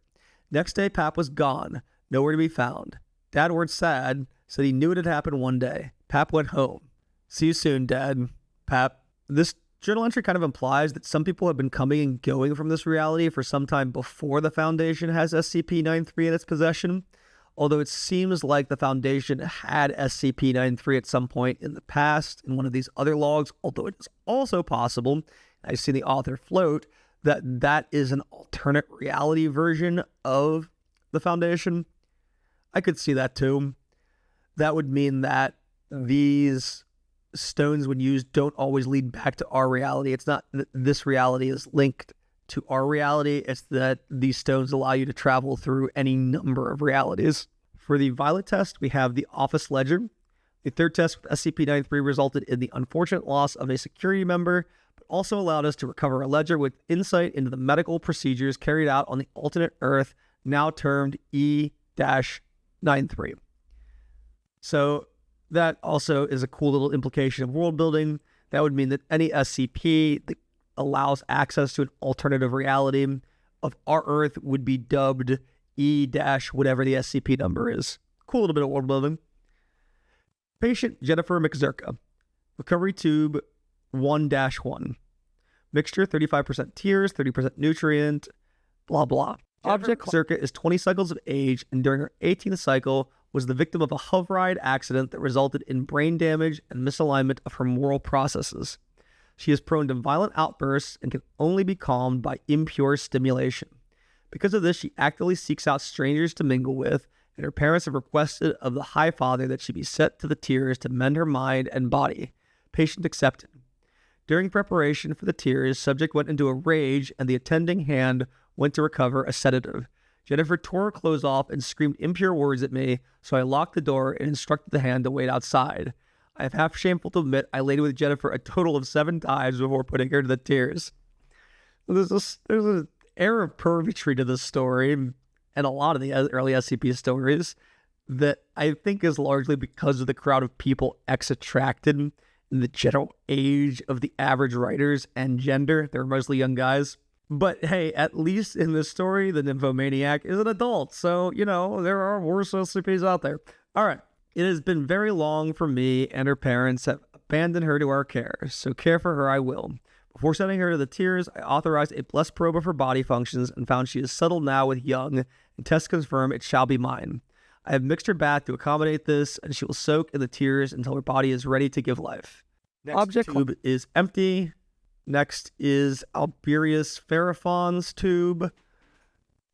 A: Next day, Pap was gone. Nowhere to be found. Dad weren't sad. Said he knew it had happened one day. Pap went home. See you soon, Dad. Pap. This journal entry kind of implies that some people have been coming and going from this reality for some time before the Foundation has SCP-093 in its possession, although it seems like the Foundation had SCP-093 at some point in the past in one of these other logs, although it is also possible, I've seen the author float, that that is an alternate reality version of the Foundation. I could see that too. That would mean that these stones when used don't always lead back to our reality. It's not that this reality is linked to our reality. It's that these stones allow you to travel through any number of realities. For the Violet test, we have the Office Ledger. The third test with SCP-093 resulted in the unfortunate loss of a security member, but also allowed us to recover a ledger with insight into the medical procedures carried out on the alternate Earth, now termed E-93. So that also is a cool little implication of world building. That would mean that any SCP that allows access to an alternative reality of our Earth would be dubbed E-whatever the SCP number is. Cool little bit of world building. Patient Jennifer McZerka. Recovery tube 1-1. Mixture 35% tears, 30% nutrient, blah blah. Object McZerka is 20 cycles of age, and during her 18th cycle was the victim of a hover ride accident that resulted in brain damage and misalignment of her moral processes. She is prone to violent outbursts and can only be calmed by impure stimulation. Because of this, she actively seeks out strangers to mingle with, and her parents have requested of the High Father that she be set to the tears to mend her mind and body. Patient accepted. During preparation for the tears, subject went into a rage, and the attending hand went to recover a sedative. Jennifer tore her clothes off and screamed impure words at me, so I locked the door and instructed the hand to wait outside. I am half shameful to admit I laid with Jennifer a total of 7 times before putting her to the tears. There's an air of purgatory to this story, and a lot of the early SCP stories, that I think is largely because of the crowd of people X-attracted in the general age of the average writers and gender. They're mostly young guys. But hey, at least in this story, the nymphomaniac is an adult. So, there are worse SCPs out there. All right. It has been very long for me, and her parents have abandoned her to our care. So care for her I will. Before sending her to the tiers, I authorized a blessed probe of her body functions and found she is settled now with young, and tests confirm it shall be mine. I have mixed her bath to accommodate this, and she will soak in the tears until her body is ready to give life. Next object tube is empty. Next is Alberius Feraphon's tube.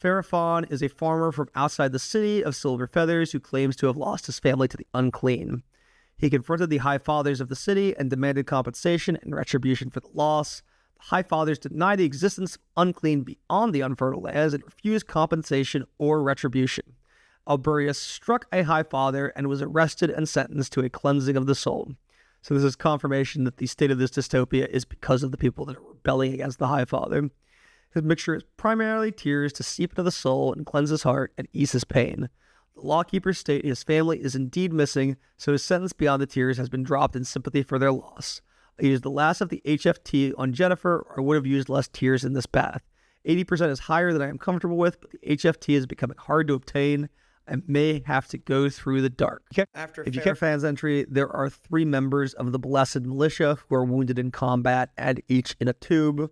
A: Feraphon is a farmer from outside the city of Silver Feathers who claims to have lost his family to the unclean. He confronted the High Fathers of the city and demanded compensation and retribution for the loss. The High Fathers denied the existence of unclean beyond the unfertile lands and refused compensation or retribution. Alberius struck a High Father and was arrested and sentenced to a cleansing of the soul. So this is confirmation that the state of this dystopia is because of the people that are rebelling against the High Father. His mixture is primarily tears to seep into the soul and cleanse his heart and ease his pain. The lawkeepers state his family is indeed missing, so his sentence beyond the tears has been dropped in sympathy for their loss. I used the last of the HFT on Jennifer, or I would have used less tears in this bath. 80% is higher than I am comfortable with, but the HFT is becoming hard to obtain. I may have to go through the dark. If you check fans entry, there are 3 members of the Blessed Militia who are wounded in combat and each in a tube.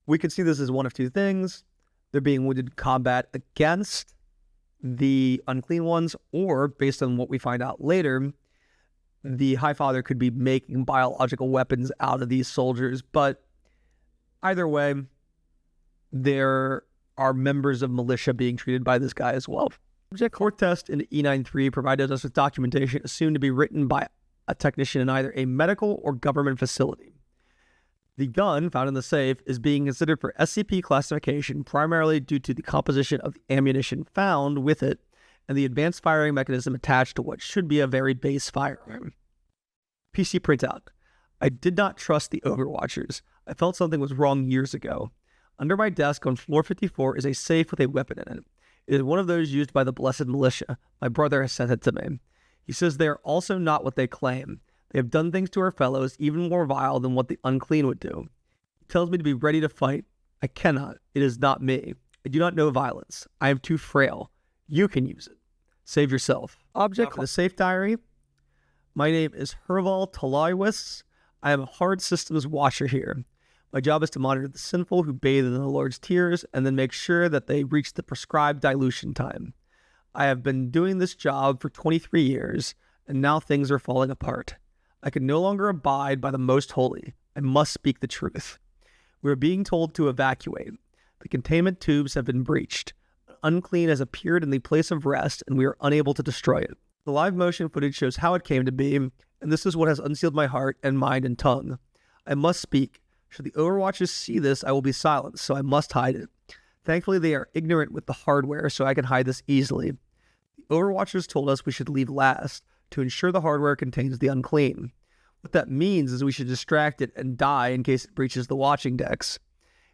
A: We can see this as one of 2 things. They're being wounded in combat against the unclean ones, or based on what we find out later, the High Father could be making biological weapons out of these soldiers. But either way, there are members of militia being treated by this guy as well. Object court test in E93 provided us with documentation assumed to be written by a technician in either a medical or government facility. The gun found in the safe is being considered for SCP classification primarily due to the composition of the ammunition found with it and the advanced firing mechanism attached to what should be a very base firearm. PC printout. I did not trust the Overwatchers. I felt something was wrong years ago. Under my desk on floor 54 is a safe with a weapon in it. It is one of those used by the Blessed Militia. My brother has sent it to me. He says they are also not what they claim. They have done things to our fellows even more vile than what the unclean would do. He tells me to be ready to fight. I cannot. It is not me. I do not know violence. I am too frail. You can use it. Save yourself. Object for the safe diary. My name is Herval Talaiwis. I am a hard systems watcher here. My job is to monitor the sinful who bathe in the Lord's tears and then make sure that they reach the prescribed dilution time. I have been doing this job for 23 years, and now things are falling apart. I can no longer abide by the most holy. I must speak the truth. We are being told to evacuate. The containment tubes have been breached. Unclean has appeared in the place of rest, and we are unable to destroy it. The live motion footage shows how it came to be, and this is what has unsealed my heart and mind and tongue. I must speak. Should the Overwatchers see this, I will be silenced, so I must hide it. Thankfully, they are ignorant with the hardware, so I can hide this easily. The Overwatchers told us we should leave last, to ensure the hardware contains the unclean. What that means is we should distract it and die in case it breaches the watching decks.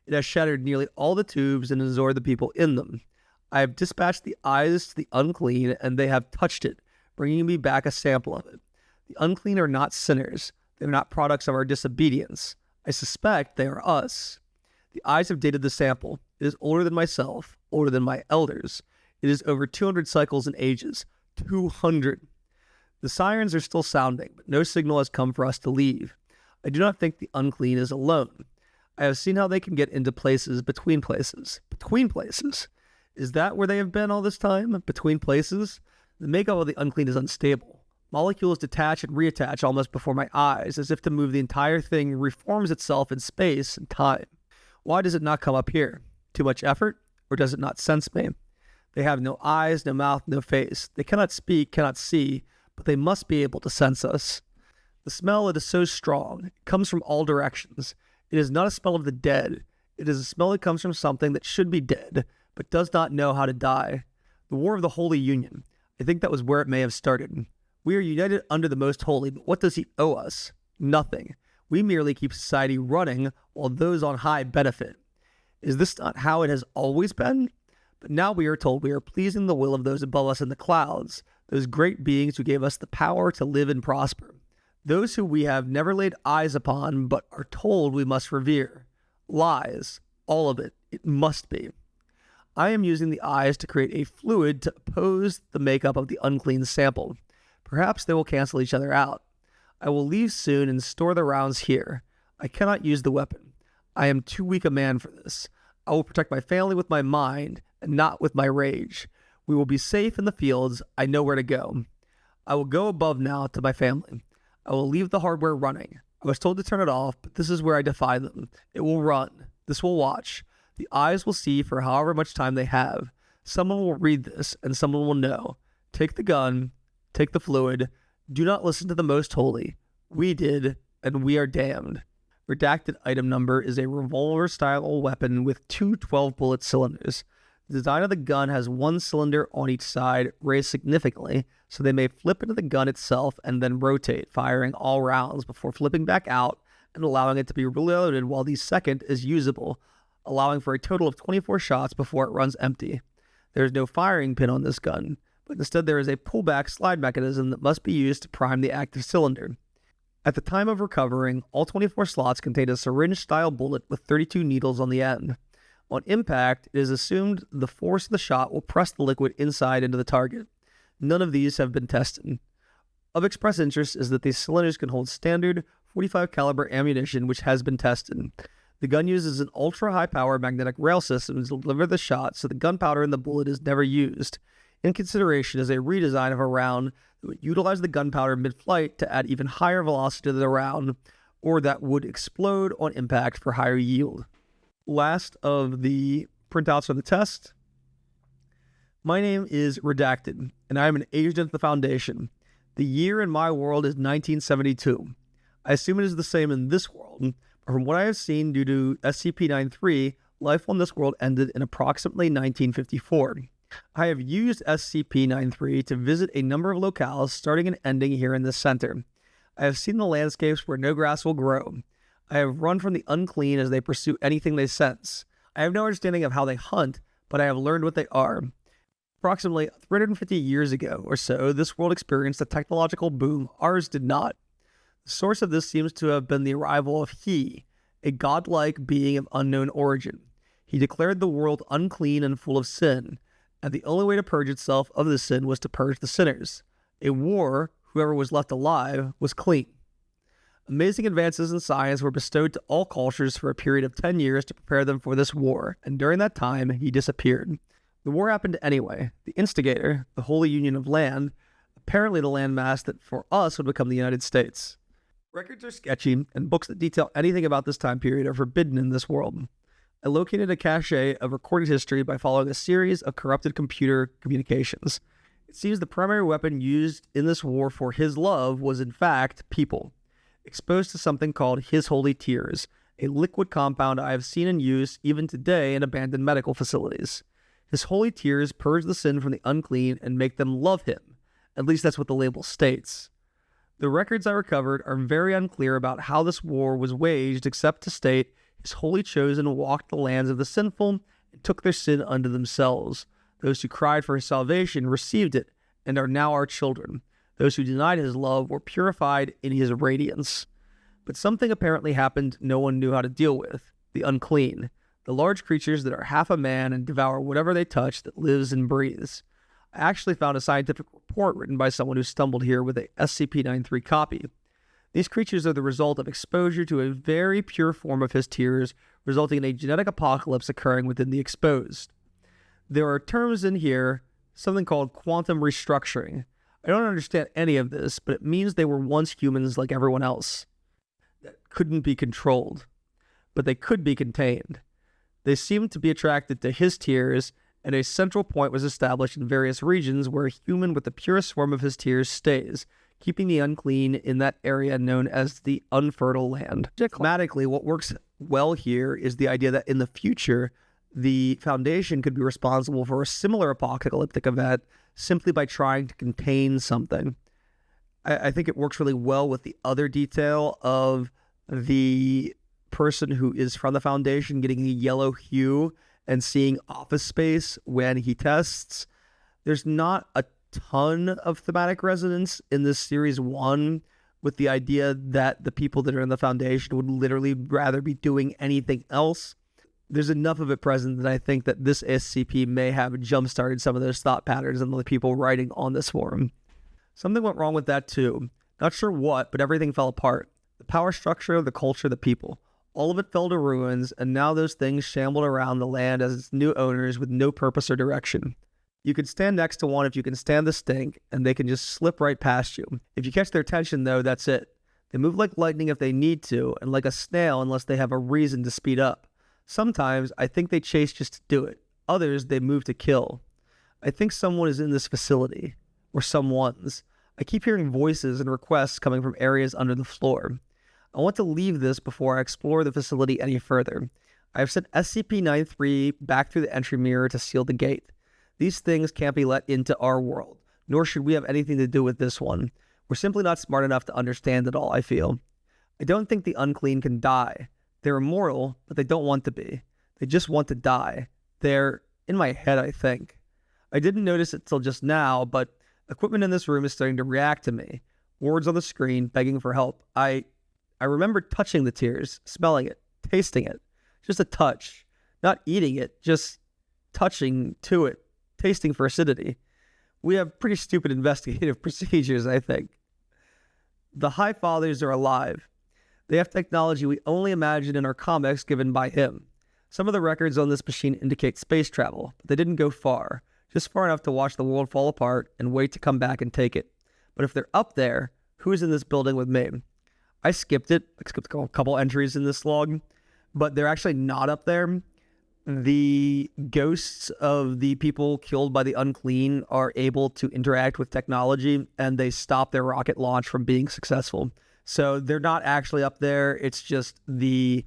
A: It has shattered nearly all the tubes and absorbed the people in them. I have dispatched the eyes to the unclean, and they have touched it, bringing me back a sample of it. The unclean are not sinners. They are not products of our disobedience. I suspect they are us. The eyes have dated the sample. It is older than myself, older than my elders. It is over 200 cycles in ages. 200. The sirens are still sounding, but no signal has come for us to leave. I do not think the unclean is alone. I have seen how they can get into places between places. Between places? Is that where they have been all this time? Between places? The makeup of the unclean is unstable. Molecules detach and reattach almost before my eyes, as if to move the entire thing reforms itself in space and time. Why does it not come up here? Too much effort? Or does it not sense me? They have no eyes, no mouth, no face. They cannot speak, cannot see, but they must be able to sense us. The smell, it is so strong. It comes from all directions. It is not a smell of the dead. It is a smell that comes from something that should be dead, but does not know how to die. The War of the Holy Union. I think that was where it may have started. We are united under the Most Holy, but what does he owe us? Nothing. We merely keep society running while those on high benefit. Is this not how it has always been? But now we are told we are pleasing the will of those above us in the clouds, those great beings who gave us the power to live and prosper. Those who we have never laid eyes upon, but are told we must revere. Lies. All of it. It must be. I am using the eyes to create a fluid to oppose the makeup of the unclean sample. Perhaps they will cancel each other out. I will leave soon and store the rounds here. I cannot use the weapon. I am too weak a man for this. I will protect my family with my mind and not with my rage. We will be safe in the fields. I know where to go. I will go above now to my family. I will leave the hardware running. I was told to turn it off, but this is where I defy them. It will run. This will watch. The eyes will see for however much time they have. Someone will read this, and someone will know. Take the gun. Take the fluid. Do not listen to the most holy. We did, and we are damned. Redacted item number is a revolver-style weapon with two 12-bullet cylinders. The design of the gun has one cylinder on each side, raised significantly, so they may flip into the gun itself and then rotate, firing all rounds before flipping back out and allowing it to be reloaded while the second is usable, allowing for a total of 24 shots before it runs empty. There is no firing pin on this gun, but instead there is a pullback slide mechanism that must be used to prime the active cylinder. At the time of recovering, all 24 slots contain a syringe-style bullet with 32 needles on the end. On impact, it is assumed the force of the shot will press the liquid inside into the target. None of these have been tested. Of express interest is that these cylinders can hold standard .45 caliber ammunition, which has been tested. The gun uses an ultra-high-power magnetic rail system to deliver the shot, so the gunpowder in the bullet is never used. In consideration is a redesign of a round that would utilize the gunpowder mid-flight to add even higher velocity to the round, or that would explode on impact for higher yield. Last of the printouts for the test. My name is Redacted, and I am an agent of the Foundation. The year in my world is 1972. I assume it is the same in this world, but from what I have seen due to SCP-093, life on this world ended in approximately 1954. I have used SCP-093 to visit a number of locales starting and ending here in this center. I have seen the landscapes where no grass will grow. I have run from the unclean as they pursue anything they sense. I have no understanding of how they hunt, but I have learned what they are. Approximately 350 years ago or so, this world experienced a technological boom. Ours did not. The source of this seems to have been the arrival of He, a godlike being of unknown origin. He declared the world unclean and full of sin, and the only way to purge itself of this sin was to purge the sinners. A war, whoever was left alive, was clean. Amazing advances in science were bestowed to all cultures for a period of 10 years to prepare them for this war, and during that time, he disappeared. The war happened anyway. The instigator, the Holy Union of Land, apparently the landmass that for us would become the United States. Records are sketchy, and books that detail anything about this time period are forbidden in this world. I located a cache of recorded history by following a series of corrupted computer communications. It seems the primary weapon used in this war for his love was in fact people. Exposed to something called his holy tears, a liquid compound I have seen in use even today in abandoned medical facilities. His holy tears purge the sin from the unclean and make them love him. At least that's what the label states. The records I recovered are very unclear about how this war was waged, except to state his holy chosen walked the lands of the sinful and took their sin unto themselves. Those who cried for his salvation received it and are now our children. Those who denied his love were purified in his radiance. But something apparently happened no one knew how to deal with. The unclean. The large creatures that are half a man and devour whatever they touch that lives and breathes. I actually found a scientific report written by someone who stumbled here with a SCP-093 copy. These creatures are the result of exposure to a very pure form of his tears, resulting in a genetic apocalypse occurring within the exposed. There are terms in here, something called quantum restructuring. I don't understand any of this, but it means they were once humans like everyone else. That couldn't be controlled, but they could be contained. They seemed to be attracted to his tears, and a central point was established in various regions where a human with the purest form of his tears stays, keeping the unclean in that area known as the unfertile land. Thematically, what works well here is the idea that in the future, the Foundation could be responsible for a similar apocalyptic event simply by trying to contain something. I think it works really well with the other detail of the person who is from the Foundation getting a yellow hue and seeing office space when he tests. There's not a ton of thematic resonance in this series 1 with the idea that the people that are in the Foundation would literally rather be doing anything else. There's enough of it present that I think that this SCP may have jump-started some of those thought patterns in the people writing on this forum. Something went wrong with that too. Not sure what, but everything fell apart. The power structure, the culture, the people. All of it fell to ruins, and now those things shambled around the land as its new owners with no purpose or direction. You can stand next to one if you can stand the stink, and they can just slip right past you. If you catch their attention, though, that's it. They move like lightning if they need to, and like a snail unless they have a reason to speed up. Sometimes, I think they chase just to do it. Others, they move to kill. I think someone is in this facility. Or someone's. I keep hearing voices and requests coming from areas under the floor. I want to leave this before I explore the facility any further. I have sent SCP-093 back through the entry mirror to seal the gate. These things can't be let into our world, nor should we have anything to do with this one. We're simply not smart enough to understand it all, I feel. I don't think the unclean can die. They're immortal, but they don't want to be. They just want to die. They're in my head, I think. I didn't notice it till just now, but equipment in this room is starting to react to me. Words on the screen, begging for help. I remember touching the tears, smelling it, tasting it. Just a touch. Not eating it, just touching to it. Tasting for acidity. We have pretty stupid investigative procedures, I think. The High Fathers are alive. They have technology we only imagine in our comics given by him. Some of the records on this machine indicate space travel, but they didn't go far. Just far enough to watch the world fall apart and wait to come back and take it. But if they're up there, who's in this building with me? I skipped it. I skipped a couple entries in this log, but they're actually not up there. The ghosts of the people killed by the unclean are able to interact with technology, and they stop their rocket launch from being successful. So they're not actually up there. It's just I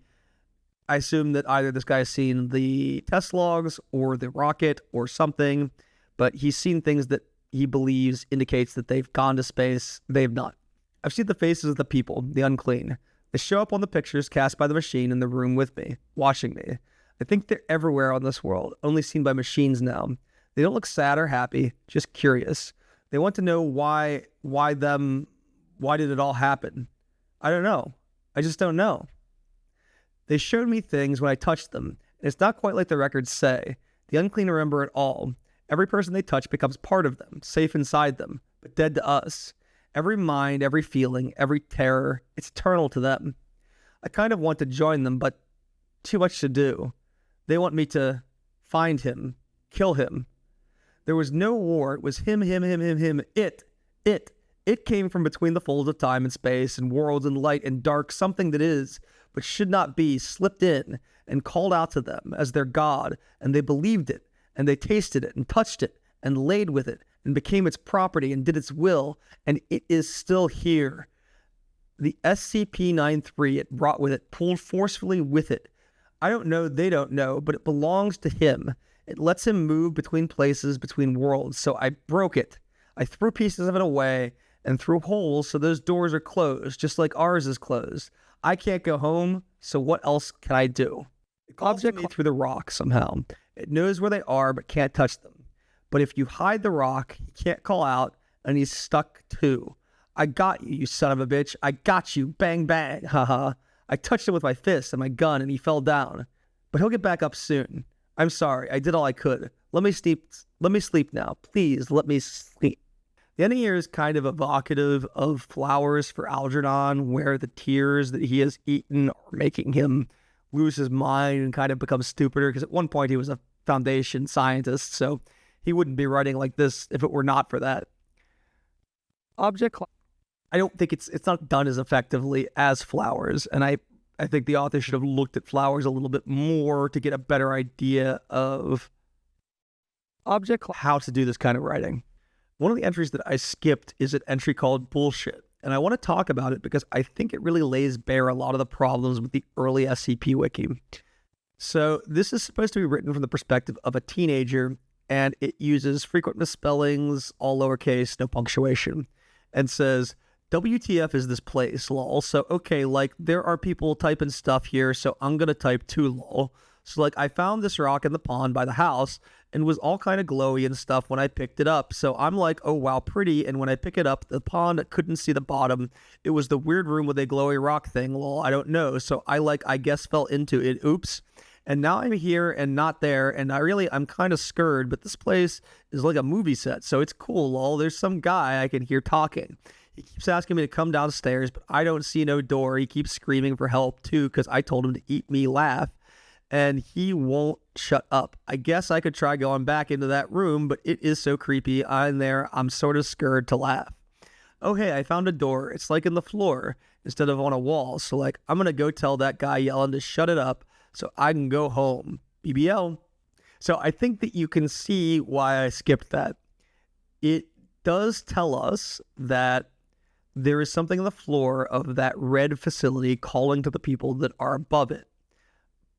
A: assume that either this guy's seen the test logs or the rocket or something, but he's seen things that he believes indicates that they've gone to space. They've not. I've seen the faces of the people, the unclean. They show up on the pictures cast by the machine in the room with me, watching me. I think they're everywhere on this world, only seen by machines now. They don't look sad or happy, just curious. They want to know why did it all happen? I don't know. I just don't know. They showed me things when I touched them, and it's not quite like the records say. The unclean remember it all. Every person they touch becomes part of them, safe inside them, but dead to us. Every mind, every feeling, every terror, it's eternal to them. I kind of want to join them, but too much to do. They want me to find him, kill him. There was no war. It was him, it. It came from between the folds of time and space and worlds and light and dark, something that is, but should not be, slipped in and called out to them as their God, and they believed it, and they tasted it and touched it and laid with it and became its property and did its will, and it is still here. The SCP-093 it brought with it, pulled forcefully with it. I don't know, they don't know, but it belongs to him. It lets him move between places, between worlds, so I broke it. I threw pieces of it away and threw holes so those doors are closed, just like ours is closed. I can't go home, so what else can I do? It calls me through the rock somehow. It knows where they are, but can't touch them. But if you hide the rock, he can't call out, and he's stuck too. I got you, you son of a bitch. I got you. Bang, bang. Haha. I touched him with my fist and my gun, and he fell down. But he'll get back up soon. I'm sorry. I did all I could. Let me sleep now. Please, let me sleep. The ending here is kind of evocative of Flowers for Algernon, where the tears that he has eaten are making him lose his mind and kind of become stupider, because at one point he was a Foundation scientist, so he wouldn't be writing like this if it were not for that. I don't think it's not done as effectively as Flowers, and I think the author should have looked at Flowers a little bit more to get a better idea of how to do this kind of writing. One of the entries that I skipped is an entry called Bullshit, and I want to talk about it because I think it really lays bare a lot of the problems with the early SCP Wiki. So this is supposed to be written from the perspective of a teenager, and it uses frequent misspellings, all lowercase, no punctuation, and says, WTF is this place, lol. So, okay, like, there are people typing stuff here, so I'm going to type too, lol. So, like, I found this rock in the pond by the house and was all kind of glowy and stuff when I picked it up. So I'm like, oh, wow, pretty. And when I pick it up, the pond couldn't see the bottom. It was the weird room with a glowy rock thing, lol. I don't know. So I guess fell into it. Oops. And now I'm here and not there. And I'm kind of scared, but this place is like a movie set. So it's cool, lol. There's some guy I can hear talking. He keeps asking me to come downstairs, but I don't see no door. He keeps screaming for help too because I told him to eat me laugh, and he won't shut up. I guess I could try going back into that room, but it is so creepy. I'm there. I'm sort of scared to laugh. Oh, hey, I found a door. It's like in the floor instead of on a wall. So like, I'm going to go tell that guy yelling to shut it up so I can go home. BBL. So I think that you can see why I skipped that. It does tell us that there is something on the floor of that red facility calling to the people that are above it.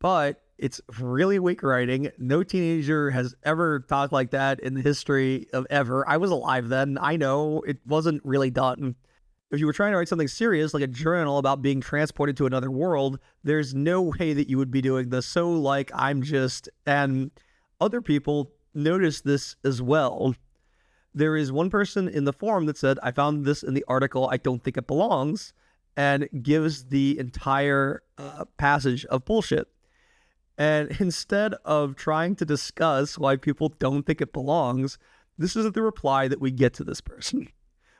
A: But it's really weak writing. No teenager has ever talked like that in the history of ever. I was alive then. I know it wasn't really done. If you were trying to write something serious, like a journal about being transported to another world, there's no way that you would be doing this. So like, and other people noticed this as well. There is one person in the forum that said, I found this in the article, I don't think it belongs, and gives the entire passage of bullshit. And instead of trying to discuss why people don't think it belongs, this is the reply that we get to this person.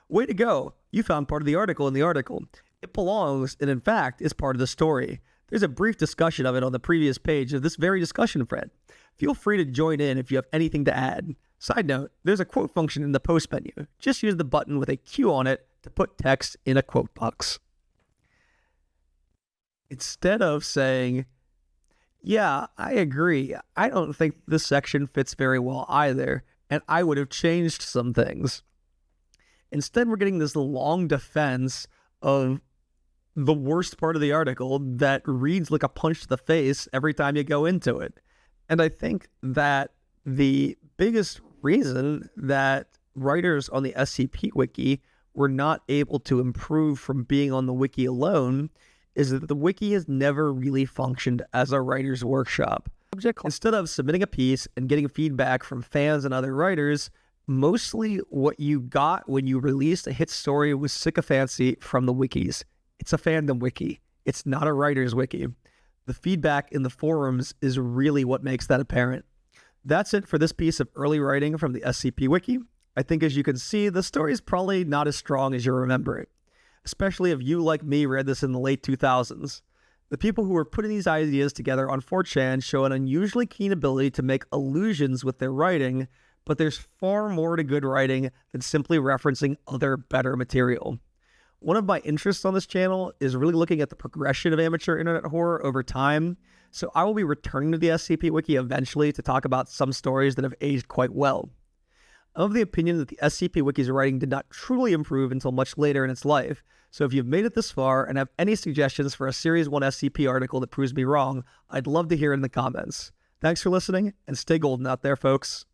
A: Way to go. You found part of the article in the article. It belongs, and in fact, is part of the story. There's a brief discussion of it on the previous page of this very discussion thread. Feel free to join in if you have anything to add. Side note, there's a quote function in the post menu. Just use the button with a Q on it to put text in a quote box. Instead of saying, yeah, I agree. I don't think this section fits very well either, and I would have changed some things. Instead, we're getting this long defense of the worst part of the article that reads like a punch to the face every time you go into it. And I think that the biggest reason that writers on the SCP Wiki were not able to improve from being on the wiki alone is that the wiki has never really functioned as a writer's workshop. Instead of submitting a piece and getting feedback from fans and other writers, mostly what you got when you released a hit story was sycophancy from the wikis. It's a fandom wiki. It's not a writer's wiki. The feedback in the forums is really what makes that apparent. That's it for this piece of early writing from the SCP Wiki. I think as you can see, the story is probably not as strong as you remember it, especially if you, like me, read this in the late 2000s. The people who were putting these ideas together on 4chan show an unusually keen ability to make allusions with their writing, but there's far more to good writing than simply referencing other better material. One of my interests on this channel is really looking at the progression of amateur internet horror over time, so I will be returning to the SCP Wiki eventually to talk about some stories that have aged quite well. I'm of the opinion that the SCP Wiki's writing did not truly improve until much later in its life, so if you've made it this far and have any suggestions for a Series 1 SCP article that proves me wrong, I'd love to hear it in the comments. Thanks for listening, and stay golden out there, folks.